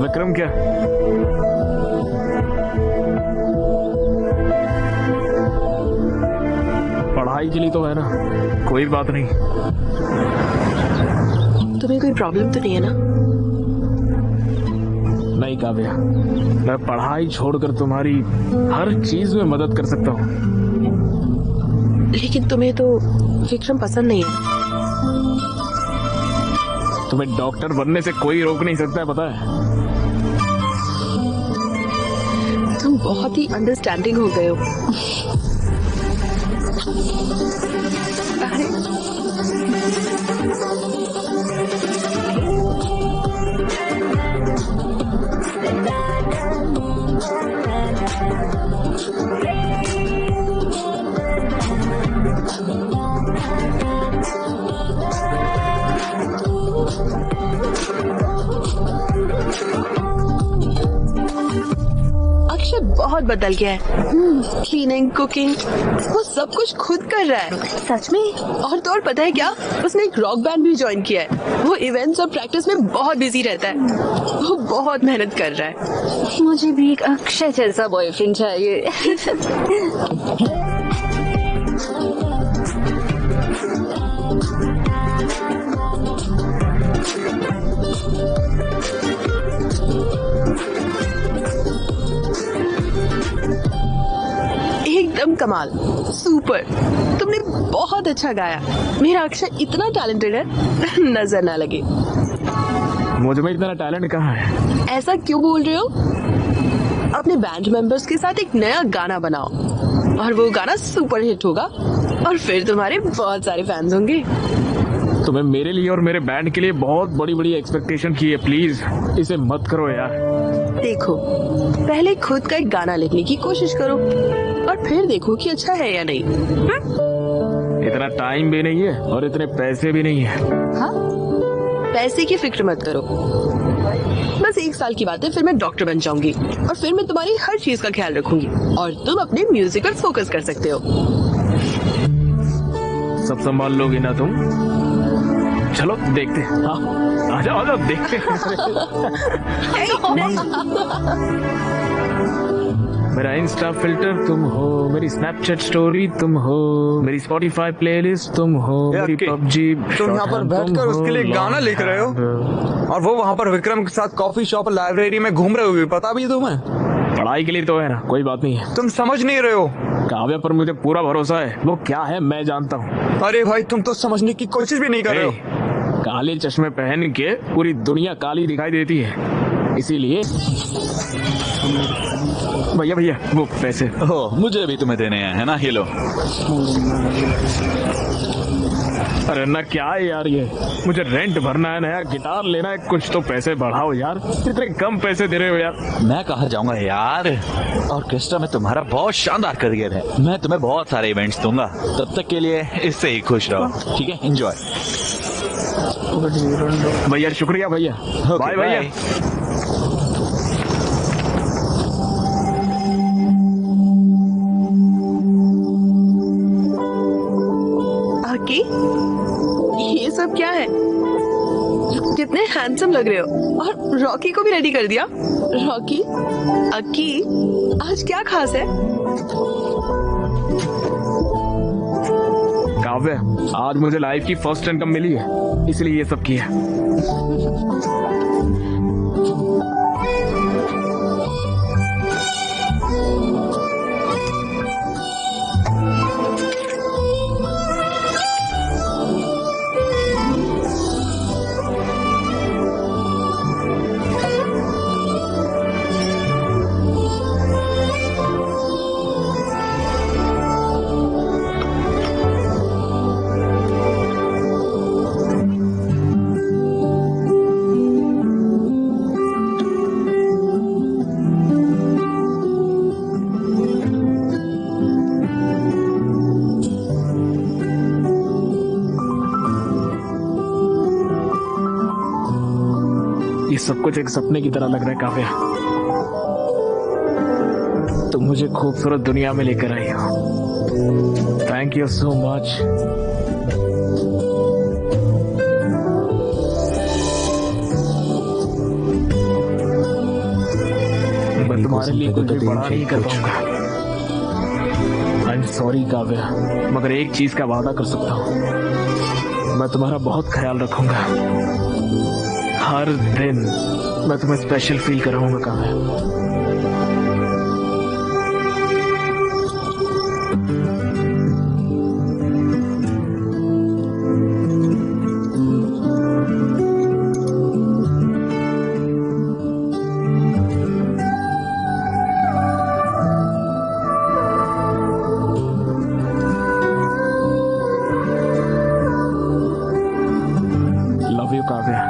विक्रम क्या? पढ़ाई के लिए तो है ना, कोई बात नहीं। तुम्हें कोई प्रॉब्लम तो नहीं है ना? नहीं काव्या, मैं पढ़ाई छोड़कर तुम्हारी हर चीज में मदद कर सकता हूँ। लेकिन तुम्हें तो विक्रम पसंद नहीं है। तुम्हें डॉक्टर बनने से कोई रोक नहीं सकता है, पता है? तुम बहुत ही अंडरस्टैंडिंग हो गए हो। अक्षय बहुत बदल गया है। क्लीनिंग, कुकिंग, वो सब कुछ खुद कर रहा है। सच में? और तो और पता है क्या, उसने एक रॉक बैंड भी ज्वाइन किया है। वो इवेंट्स और प्रैक्टिस में बहुत बिजी रहता है। वो बहुत मेहनत कर रहा है। मुझे भी एक अक्षय जैसा बॉयफ्रेंड चाहिए। एकदम कमाल, सुपर। तुमने बहुत अच्छा गाया। मेरा अक्षय इतना टैलेंटेड है, नजर ना लगे। मुझ में इतना टैलेंट कहाँ है? ऐसा क्यों बोल रहे हो? अपने बैंड मेंबर्स के साथ एक नया गाना बनाओ और वो गाना सुपर हिट होगा और फिर तुम्हारे बहुत सारे फैंस होंगे। तुम्हें मेरे लिए और मेरे बैंड के लिए बहुत बड़ी बड़ी एक्सपेक्टेशन की है, प्लीज इसे मत करो यार। देखो, पहले खुद का एक गाना लिखने की कोशिश करो और फिर देखो कि अच्छा है या नहीं। इतना टाइम भी नहीं है और इतने पैसे भी नहीं है। हाँ? पैसे की फिक्र मत करो, बस 1 साल की बात है, फिर मैं डॉक्टर बन जाऊंगी और फिर मैं तुम्हारी हर चीज का ख्याल रखूंगी और तुम अपने म्यूजिक पर फोकस कर सकते हो। सब संभाल लोगी ना तुम? चलो देखते हैं। हाँ, आ जाओ देखते हैं। मेरा इंस्टा फिल्टर तुम हो, मेरी स्नैपचैट स्टोरी तुम हो, मेरी स्पॉटिफाई प्लेलिस्ट तुम हो, मेरी पबजी। तुम यहाँ पर बैठकर उसके लिए गाना लिख रहे हो और वो वहाँ पर विक्रम के साथ कॉफी शॉप और लाइब्रेरी में घूम रहे हो, पता भी तुम्हें? पढ़ाई के लिए तो है ना, कोई बात नहीं है। तुम समझ नहीं रहे हो। काव्या पर मुझे पूरा भरोसा है, वो क्या है मैं जानता हूँ। अरे भाई, तुम तो समझने की कोशिश भी नहीं कर रहे हो। काले चश्मे पहन के पूरी दुनिया काली दिखाई देती है, इसीलिए। भैया भैया वो पैसे। ओह, मुझे भी तुम्हें देने हैं, है ना? ये लो। अरे ना क्या है यार, ये मुझे रेंट भरना है, नया गिटार लेना है, कुछ तो पैसे बढ़ाओ यार, इतने कम पैसे दे रहे हो यार। मैं कहाँ जाऊंगा यार, ऑर्केस्ट्रा में तुम्हारा बहुत शानदार करियर है, मैं तुम्हें बहुत सारे इवेंट्स दूंगा, तब तक के लिए इससे ही खुश रहो, ठीक है? एंजॉय। भैया शुक्रिया भैया। बाय भैया। आकी, ये सब क्या है? कितने हैंडसम लग रहे हो। और रॉकी को भी रेडी कर दिया। रॉकी, अक्की, आज क्या खास है? काव्य, आज मुझे लाइफ की फर्स्ट इनकम मिली है, इसलिए ये सब किया। सब कुछ एक सपने की तरह लग रहा है काव्या। तुम मुझे खूबसूरत दुनिया में लेकर आई हो। Thank you so much. मैं तुम्हारे लिए कुछ भी बड़ा नहीं कर पाऊंगा। आई एम सॉरी काव्या, मगर एक चीज का वादा कर सकता हूँ, मैं तुम्हारा बहुत ख्याल रखूंगा। हर दिन मैं तुम्हें स्पेशल फील कराऊंगा काव्या। Love you Kavya.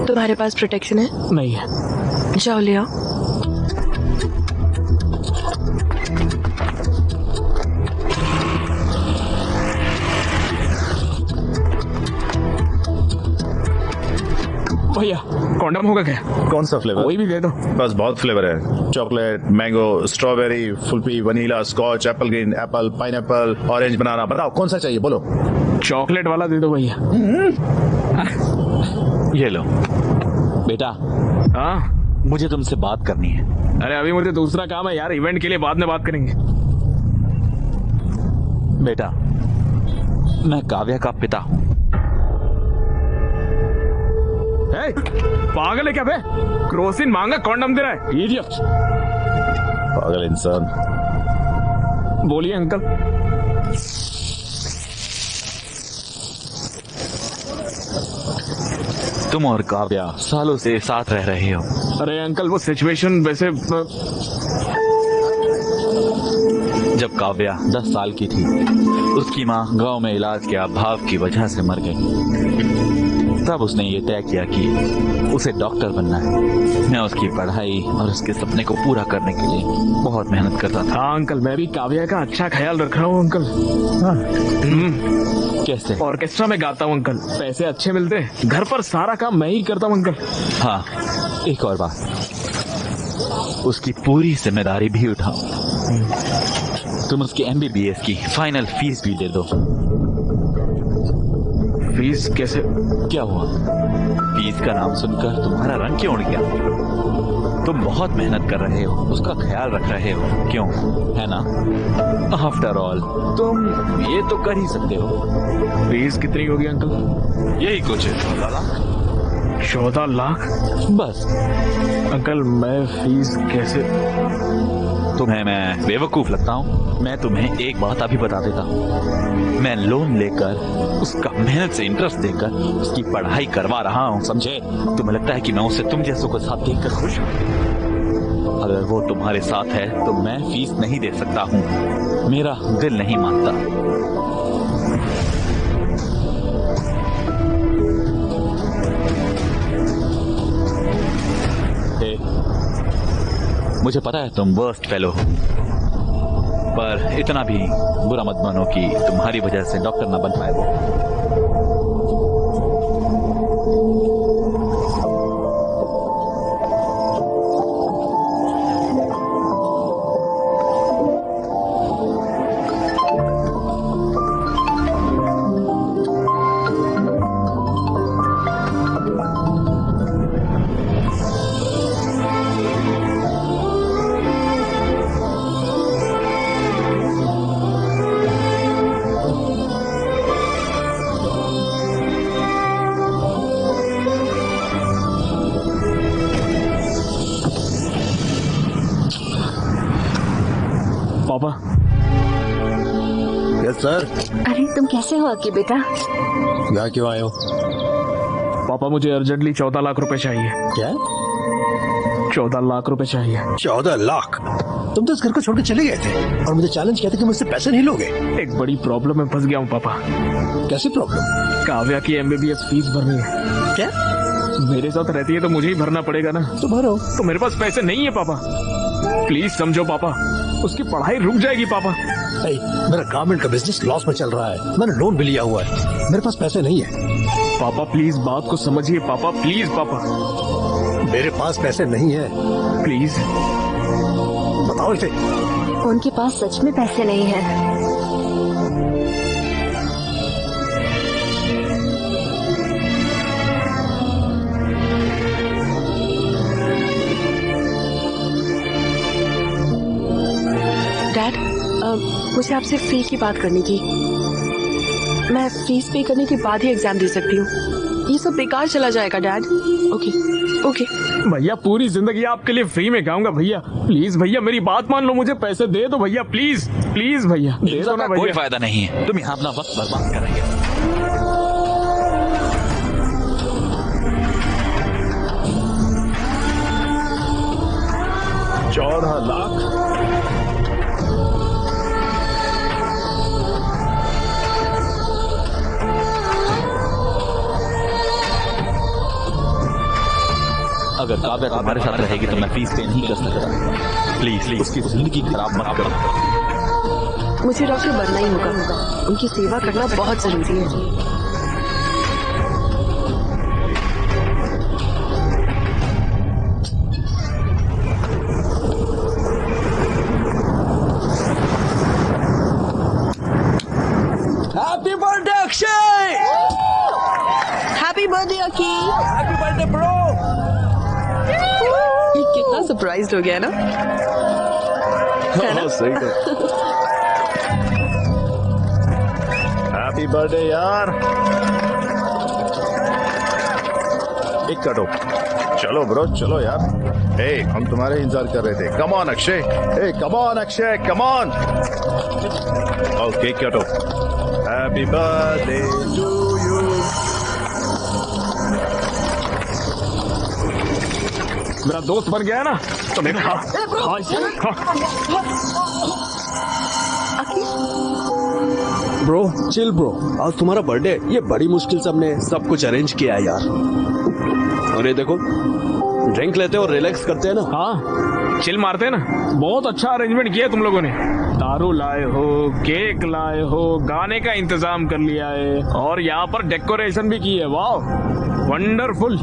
तुम्हारे पास प्रोटेक्शन है? नहीं है। जाओ ले आओ। भैया कॉन्डम होगा क्या? कौन सा फ्लेवर? कोई भी दे दो। बस बहुत फ्लेवर है। चॉकलेट, मैंगो, स्ट्रॉबेरी, फुल्फी, vanilla, scotch, apple green, apple, pineapple, orange, banana. बताओ कौन सा चाहिए, बोलो। चॉकलेट वाला दे दो भैया। ये लो बेटा। हाँ, मुझे तुमसे बात करनी है। अरे अभी मुझे दूसरा काम है यार, इवेंट के लिए बाद में बात करेंगे। बेटा, मैं काव्या का पिता हूँ। पागल है क्या बे? क्रोसिन मांगा कॉन्डम दे रहा है, इडियट। पागल इंसान। बोलिए अंकल। तुम और काव्या सालों से साथ रह रहे हो। अरे अंकल वो सिचुएशन वैसे जब काव्या 10 साल की थी, उसकी माँ गांव में इलाज के अभाव की वजह से मर गई। तब उसने ये तय किया कि उसे डॉक्टर बनना है। मैं उसकी पढ़ाई और उसके सपने को पूरा करने के लिए बहुत मेहनत करता था। हाँ अंकल, मैं भी काव्या का अच्छा ख्याल रख रहा हूँ अंकल। कैसे? ऑर्केस्ट्रा में गाता हूँ अंकल, पैसे अच्छे मिलते हैं। घर पर सारा काम मैं ही करता हूँ अंकल। हाँ, एक और बात, उसकी पूरी जिम्मेदारी भी उठाओ। तुम उसकी MBBS की फाइनल फीस भी दे दो। फीस कैसे? क्या हुआ? फीस का नाम सुनकर तुम्हारा रंग क्यों उड़ गया? तुम बहुत मेहनत कर रहे हो, उसका ख्याल रख रहे हो, क्यों? है ना? आफ्टर ऑल तुम ये तो कर ही सकते हो। फीस कितनी होगी अंकल? यही कुछ 14 लाख। 14 लाख? बस। अंकल मैं फीस कैसे? तुम्हें मैं बेवकूफ लगता हूँ? मैं तुम्हें एक बात अभी बता देता हूँ। मैं लोन लेकर उसका मेहनत से इंटरेस्ट देकर उसकी पढ़ाई करवा रहा हूँ, समझे? तुम्हें लगता है कि मैं उसे तुम जैसों को साथ देखकर खुश हूँ? अगर वो तुम्हारे साथ है तो मैं फीस नहीं दे सकता हूँ, मेरा दिल नहीं मानता। मुझे पता है तुम वर्स्ट फेलो हो, पर इतना भी बुरा मत मानो कि तुम्हारी वजह से डॉक्टर ना बन पाए वो। पापा। Yes sir. अरे तुम कैसे हो अकी बेटा? यहाँ क्यों आए हो? पापा मुझे अर्जेंटली 14 लाख रुपए चाहिए। क्या? 14 लाख रुपए चाहिए। 14 लाख? तुम तो इस घर को छोड़ के चले गए थे और मुझे चैलेंज किया था कि मुझसे पैसे नहीं लोगे। एक बड़ी प्रॉब्लम में फंस गया हूँ पापा। कैसी प्रॉब्लम? काव्या की MBBS फीस भरनी है। क्या? मेरे साथ रहती है तो मुझे ही भरना पड़ेगा ना। तो भरो। तो मेरे पास पैसे नहीं है पापा, प्लीज समझो पापा, उसकी पढ़ाई रुक जाएगी पापा। मेरा गारमेंट का बिजनेस लॉस में चल रहा है, मैंने लोन भी लिया हुआ है, मेरे पास पैसे नहीं है। पापा प्लीज बात को समझिए पापा, प्लीज पापा। मेरे पास पैसे नहीं है। प्लीज बताओ इसे। उनके पास सच में पैसे नहीं है। डैड, मुझे आपसे फी की बात करनी थी। मैं फीस पे करने के बाद ही एग्जाम दे सकती हूँ। ये सब बेकार चला जाएगा डैड। ओके ओके भैया, पूरी जिंदगी आपके लिए फ्री में गाऊंगा भैया। प्लीज भैया मेरी बात मान लो, मुझे पैसे दे दो भैया, प्लीज प्लीज भैया दे दो ना भैया। कोई फायदा नहीं है, तुम यहाँ अपना वक्त बर्बाद करेंगे। 14 लाख? अगर काव्या तुम्हारे साथ रहेगी तो मैं फीस पे नहीं कर सकता। प्लीज उसकी जिंदगी खराब मत करो। मुझे डॉक्टर बनना ही होगा, उनकी सेवा करना बहुत जरूरी है। Happy birthday Akshay! Happy birthday Aki! Happy birthday bro! ये कितना सरप्राइज्ड हो गया ना? है ना? सही है। हैप्पी बर्थडे यार। एक कटो। चलो ब्रो, चलो यार। ए, हम तुम्हारे इंतजार कर रहे थे। Come on Akshay. ए, come on Akshay, come on. Okay, कटो। Happy birthday to you. मेरा दोस्त बन गया है ना, तो मैं खा अकी ब्रो चिल ब्रो, आज तुम्हारा बर्थडे, ये बड़ी मुश्किल से हमने सब कुछ अरेंज किया है यार। और ये देखो, ड्रिंक लेते और रिलैक्स करते हैं ना। हाँ, चिल मारते हैं ना। बहुत अच्छा अरेंजमेंट किया तुम लोगों ने। दारू लाए हो, केक लाए हो, गाने का इंतजाम कर लिया है और यहाँ पर डेकोरेशन भी की है। वाह, वंडरफुल।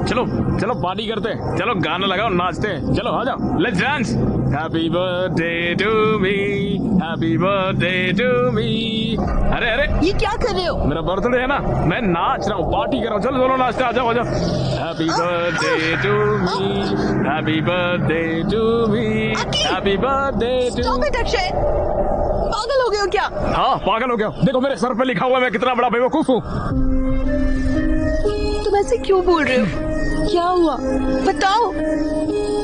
चलो चलो पार्टी करते हैं, चलो गाना लगाओ, नाचते हैं, चलो आ जाओ, let's dance. Happy birthday to me, happy birthday to me. अरे अरे ये क्या कर रहे हो? मेरा बर्थडे है ना, मैं नाच रहा हूँ, पार्टी कर रहा हूँ। चलो दोनों नाचते, आ जाओ आ जाओ। Happy birthday to me, happy birthday to me, happy birthday to. Stop it Akshay, पागल हो गए हो क्या? हाँ पागल हो गया। देखो मेरे सर पे लिखा हुआ है मैं कितना बड़ा बेवकूफ हूँ। तुम ऐसे क्यों बोल रहे हो? क्या हुआ बताओ।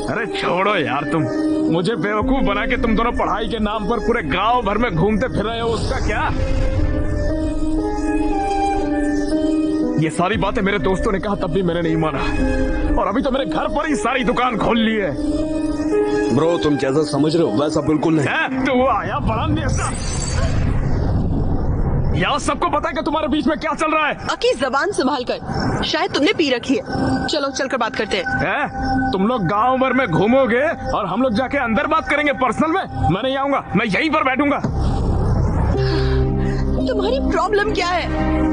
अरे छोड़ो यार, तुम मुझे बेवकूफ बना के तुम दोनों पढ़ाई के नाम पर पूरे गांव भर में घूमते फिर रहे हो, उसका क्या? ये सारी बातें मेरे दोस्तों ने कहा तब भी मैंने नहीं माना, और अभी तो मेरे घर पर ही सारी दुकान खोल ली है। ब्रो तुम जैसा समझ रहे हो वैसा बिल्कुल नहीं। तू आया बड़ा नेता। यहाँ सबको पता है कि तुम्हारे बीच में क्या चल रहा है। अकी जबान संभाल कर, शायद तुमने पी रखी है। चलो चलकर बात करते हैं। तुम लोग गांव भर में घूमोगे और हम लोग जाके अंदर बात करेंगे पर्सनल में। मैं नहीं आऊंगा, मैं यहीं पर बैठूंगा। तुम्हारी प्रॉब्लम क्या है?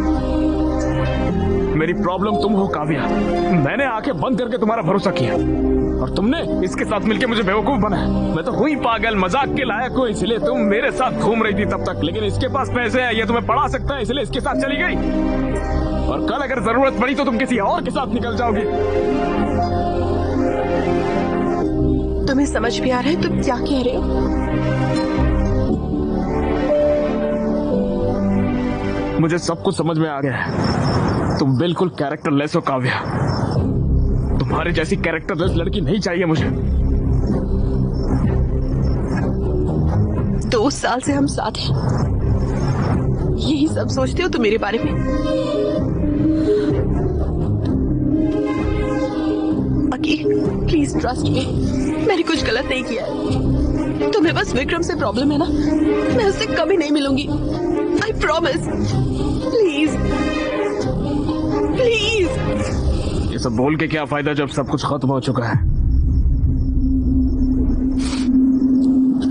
मेरी प्रॉब्लम तुम हो काव्या। मैंने आंखें बंद करके तुम्हारा भरोसा किया और तुमने इसके साथ मिलके मुझे बेवकूफ बनाया। मैं तो हुई पागल, मजाक के लायक हूँ, इसलिए तुम मेरे साथ घूम रही थी तब तक। लेकिन इसके पास पैसे हैं, ये तुम्हें पढ़ा सकता है, इसलिए इसके साथ चली गई। और कल अगर जरूरत पड़ी तो तुम किसी और के साथ निकल जाओगी। तुम्हें समझ भी आ रहा है तुम क्या कह रहे हो? मुझे सब कुछ समझ में आ गया है। तुम बिल्कुल कैरेक्टरलेस हो काव्या। तुम्हारे जैसी कैरेक्टरलेस लड़की नहीं चाहिए मुझे। 2 साल से हम साथ हैं, यही सब सोचते हो तुम मेरे बारे में? अकी प्लीज ट्रस्ट मी, मैंने कुछ गलत नहीं किया है। तुम्हें बस विक्रम से प्रॉब्लम है ना, मैं उससे कभी नहीं मिलूंगी। I promise. Please please. ये सब बोल के क्या फायदा जब सब कुछ खत्म हो चुका है।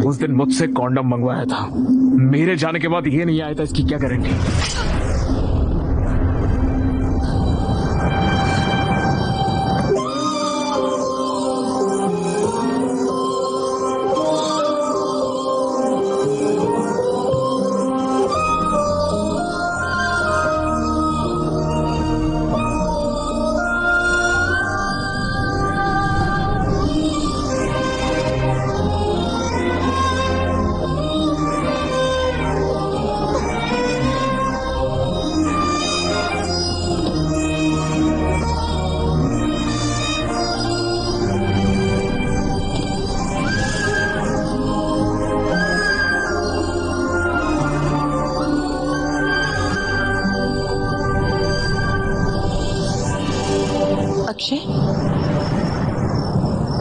उस दिन मुझसे कॉन्डम मंगवाया था, मेरे जाने के बाद ये नहीं आया था, इसकी क्या गारंटी?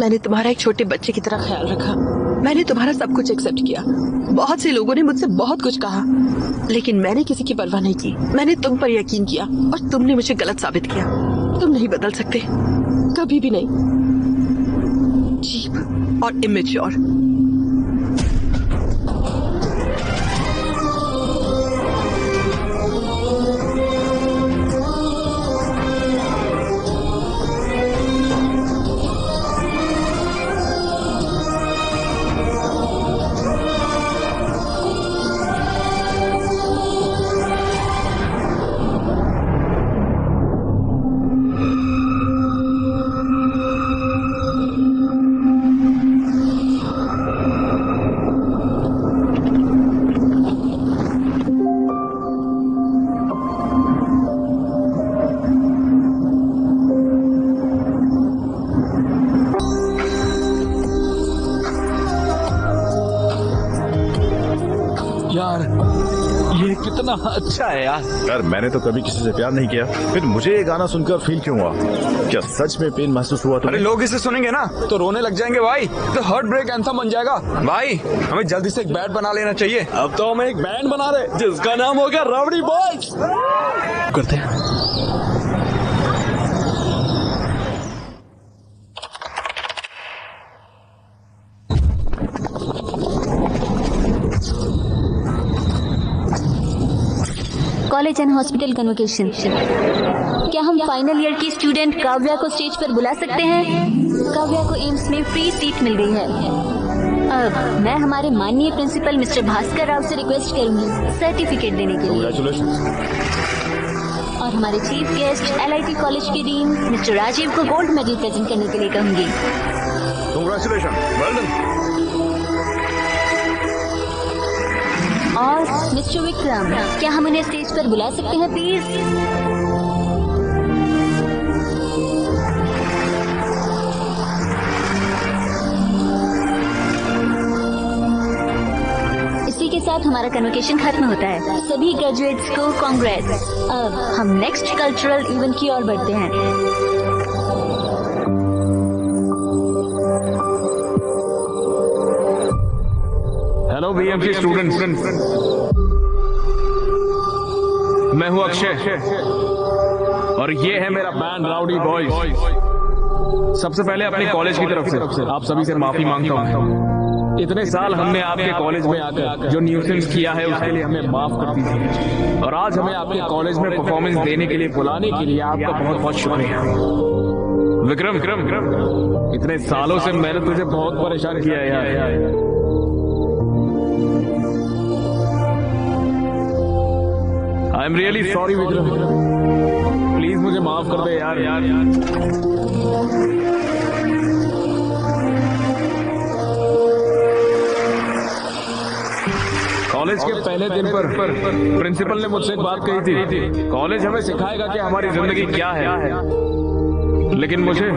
मैंने तुम्हारा एक छोटे बच्चे की तरह ख्याल रखा। मैंने तुम्हारा सब कुछ एक्सेप्ट किया। बहुत से लोगों ने मुझसे बहुत कुछ कहा, लेकिन मैंने किसी की परवाह नहीं की। मैंने तुम पर यकीन किया और तुमने मुझे गलत साबित किया। तुम नहीं बदल सकते, कभी भी नहीं। चीप और इमेच्योर। कितना अच्छा है यार। यार मैंने तो कभी किसी से प्यार नहीं किया, फिर मुझे ये गाना सुनकर फील क्यों हुआ? क्या सच में पेन महसूस हुआ? अरे लोग इसे सुनेंगे ना तो रोने लग जाएंगे भाई, तो हार्ट ब्रेक एंथम बन जाएगा भाई। हमें जल्दी से एक बैंड बना लेना चाहिए। अब तो हम एक बैंड बना रहे जिसका नाम हो गया रावड़ी बॉयज। करते हैं। College and hospital convocation. क्या हम फाइनल ईयर की स्टूडेंट काव्या को स्टेज पर बुला सकते हैं? काव्या को एम्स में फ्री सीट मिल गई है। अब मैं हमारे माननीय प्रिंसिपल मिस्टर भास्कर राव से रिक्वेस्ट करूंगी सर्टिफिकेट देने के लिए। और हमारे चीफ गेस्ट LIT कॉलेज के डीन मिस्टर राजीव को गोल्ड मेडल प्रेजेंट करने के लिए कहूंगी। Congratulation, well done. और मिस्टर विक्रम, क्या हम उन्हें स्टेज पर बुला सकते हैं प्लीज? इसी के साथ हमारा कन्वोकेशन खत्म होता है। सभी ग्रेजुएट्स को कांग्रेस। अब हम नेक्स्ट कल्चरल इवेंट की ओर बढ़ते हैं। हेलो BMC स्टूडेंट्स, मैं हूं अक्षय और ये है मेरा बैंड राउडी बॉयज। सबसे पहले अपने कॉलेज की तरफ से आप सभी से माफी मांगता हूं। इतने साल हमने आपके कॉलेज में आकर जो न्यूसेंस किया है उसके लिए हमें माफ कर दीजिए। और आज हमें आपके कॉलेज में परफॉर्मेंस देने के लिए बुलाने के लिए आपका बहुत बहुत शुक्रिया। विक्रम, इतने सालों से मैंने तुझे बहुत परेशान किया है यार। I am really sorry Vikram, please मुझे माफ कर दे यार। कॉलेज के पहले दिन पर प्रिंसिपल ने मुझसे एक बात कही थी, कॉलेज हमें सिखाएगा कि हमारी जिंदगी क्या है, लेकिन मुझे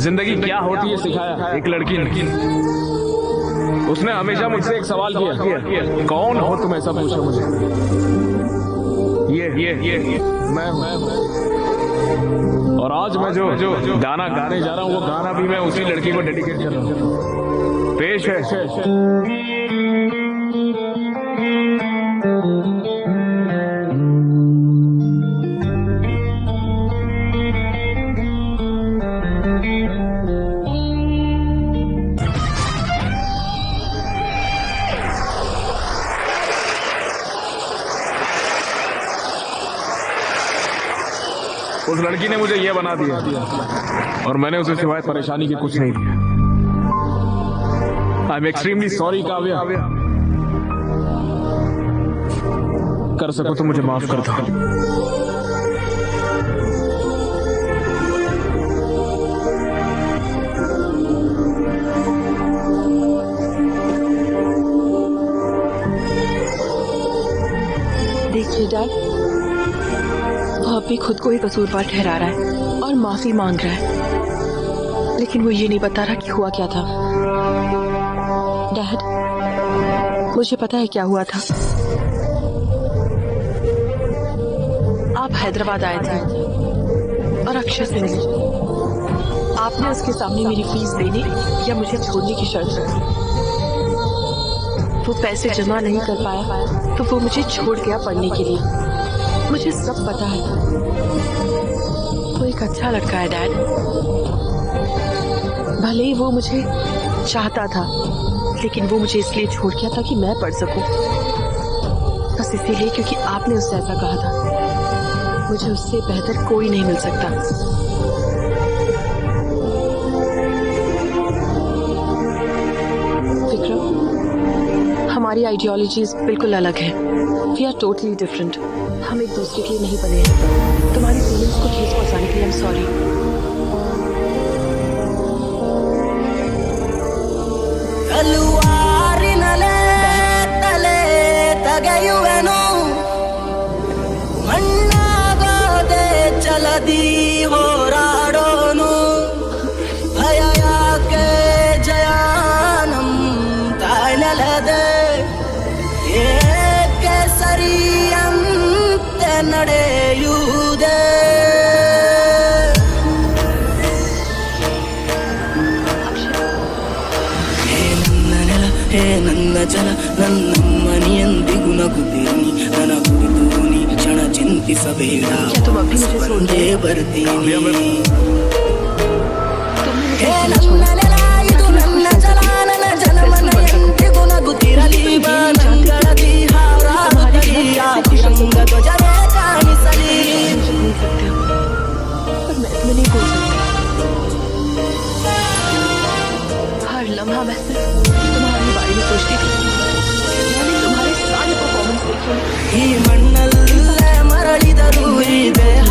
जिंदगी क्या होती है सिखाया एक लड़की ने। उसने हमेशा मुझसे एक सवाल किया, कौन हो तुम, ऐसा पूछा मुझे। ये मैं और आज मैं जो गाना गाने जा रहा हूँ वो गाना भी मैं उसी लड़की को डेडिकेट कर रहा हूँ। पेश है उस लड़की ने मुझे ये बना दिया और मैंने उसे सिवाय परेशानी के कुछ नहीं दिया। I am extremely sorry Kavya, कर सको तो मुझे माफ कर दो। देखिए डैड, वो अब भी खुद को ही कसूरवार ठहरा रहा है और माफी मांग रहा है, लेकिन वो ये नहीं बता रहा कि हुआ क्या था। डैड, मुझे पता है क्या हुआ था। आप हैदराबाद आए थे और अक्षय से मिले। आपने उसके सामने मेरी फीस देने या मुझे छोड़ने की शर्त रखी। वो पैसे जमा नहीं कर पाया तो वो मुझे छोड़ गया पढ़ने के लिए। मुझे सब पता है। वो एक अच्छा लड़का है डैड। भले ही वो मुझे चाहता था, लेकिन वो मुझे इसलिए छोड़ गया था कि मैं पढ़ सकूं। बस इसीलिए क्योंकि आपने उससे ऐसा कहा था। मुझे उससे बेहतर कोई नहीं मिल सकता। विक्रम, हमारी आइडियोलॉजीज बिल्कुल अलग है। We are totally different. हम एक दूसरे के लिए नहीं बने हैं। तुम्हारी फीलिंग्स को ठेस पहुंचाने के लिए आई एम सॉरी। ಚಲದಿ ಹೋರಾಡೋನು ಭಯಯಾಕೆ ಜಯಾನಂ ತಾಯ್ನಲದೆ ಏಕೆ ಸರಿ ಚಲ ನನ್ನಮ್ಮನಿ ಎಂದಿಗೂ ನಗುತ್ತೀನಿ ನನ್ನ ಕುರಿತು ನೀ ಕ್ಷಣ ಚಿಂತಿಸಬೇಡ ಬಂದೇ ಬರ್ತೀನಿ ಇದು ನನ್ನ ಜಲ ನನ್ನ ಜನಮನ ಎಂದಿಗೂ ನಗುತ್ತಿರಲಿ ಬಾನಂಗಳದಿ ಹಾರಾಡುತ್ತಲಿ ಆ ತಿರಂಗ ಧ್ವಜವೇ ಕಾಣಿಸಲಿ हर लम्हा मैं सिर्फ तुम्हारे बारे में सोचती थी मैंने तुम्हारे सारे परफॉर्मेंस देखे ಈ ಮಣ್ಣಲ್ಲೇ ಮರಳಿದರು ಈ ದೇಹ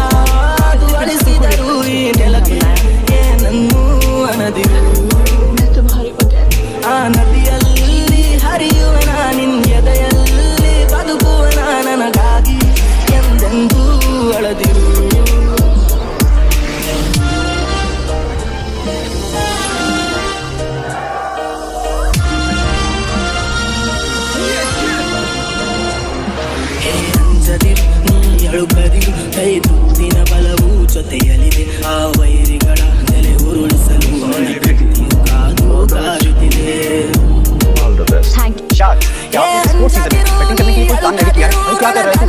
ಅದು ಅಳಿಸಿದರು ಈ ನೆಲಕ್ಕೆ ಏನನ್ನೂ ಅನದಿರು ಆ ನದಿಯಲ್ಲಿ ಹರಿಯುವನ ನಿನ್ಯದೆಯಲ್ಲಿ ಬದುಕುವನ ನನಗಾಗಿ ಎಂದೆಂದೂ ಅಳದಿರು ಅಳುಕದಿರು ಕೈ ತುತ್ತಿನ ಬಲವು ಜೊತೆಯಲಿದೆ ಆ ವೈರಿಗಳ ನೆಲೆ ಉರುಳಿಸಲು ಕಾದು ಕಾಯುತ್ತಿದೆ शार्क, क्या आपने स्पोर्ट्स सीजन में बैटिंग करने के लिए कोई प्लान नहीं किया है? भाई क्या कर रहे थे?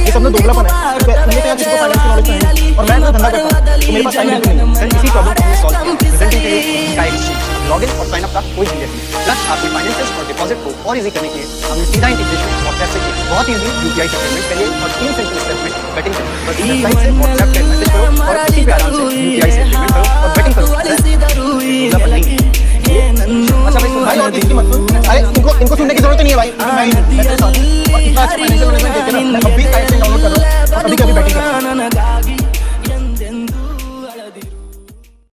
ये सब ना दोगलापन है। इनमें से किसी को फाइनेंस की नॉलेज नहीं और मैं धंधा करता हूँ तो मेरे पास टाइम बिल्कुल नहीं है। सर इसी प्रॉब्लम को हमने सॉल्व किया। प्रेजेंटिंग के लिए स्काई एक्सचेंज लॉगिन और साइन अप का कोई झंझट नहीं। प्लस आपके फाइनेंसेस और डिपॉजिट को और इजी करने के लिए हमने सीधा इंटीग्रेशन व्हाट्सएप से किया। बहुत इजी यूपीआई से पेमेंट करिए और 3 सिंपल स्टेप में बैटिंग करिए। बस वेबसाइट से व्हाट्सएप पे मैसेज करो और उसी पे आराम से यूपीआई से पेमेंट करो और बैटिंग करो। अच्छा भाई और इसकी मत सुन। अरे इनको सुनने की जरूरत नहीं है भाई मैं ही हूं मैं तेरे साथ हूं और इतना अच्छा फाइनेंशियल मैनेजमेंट देख के ना मैं अभी स्काई एक्सचेंज डाउनलोड कर रहा हूं और अभी बैटिंग कर रहा हूं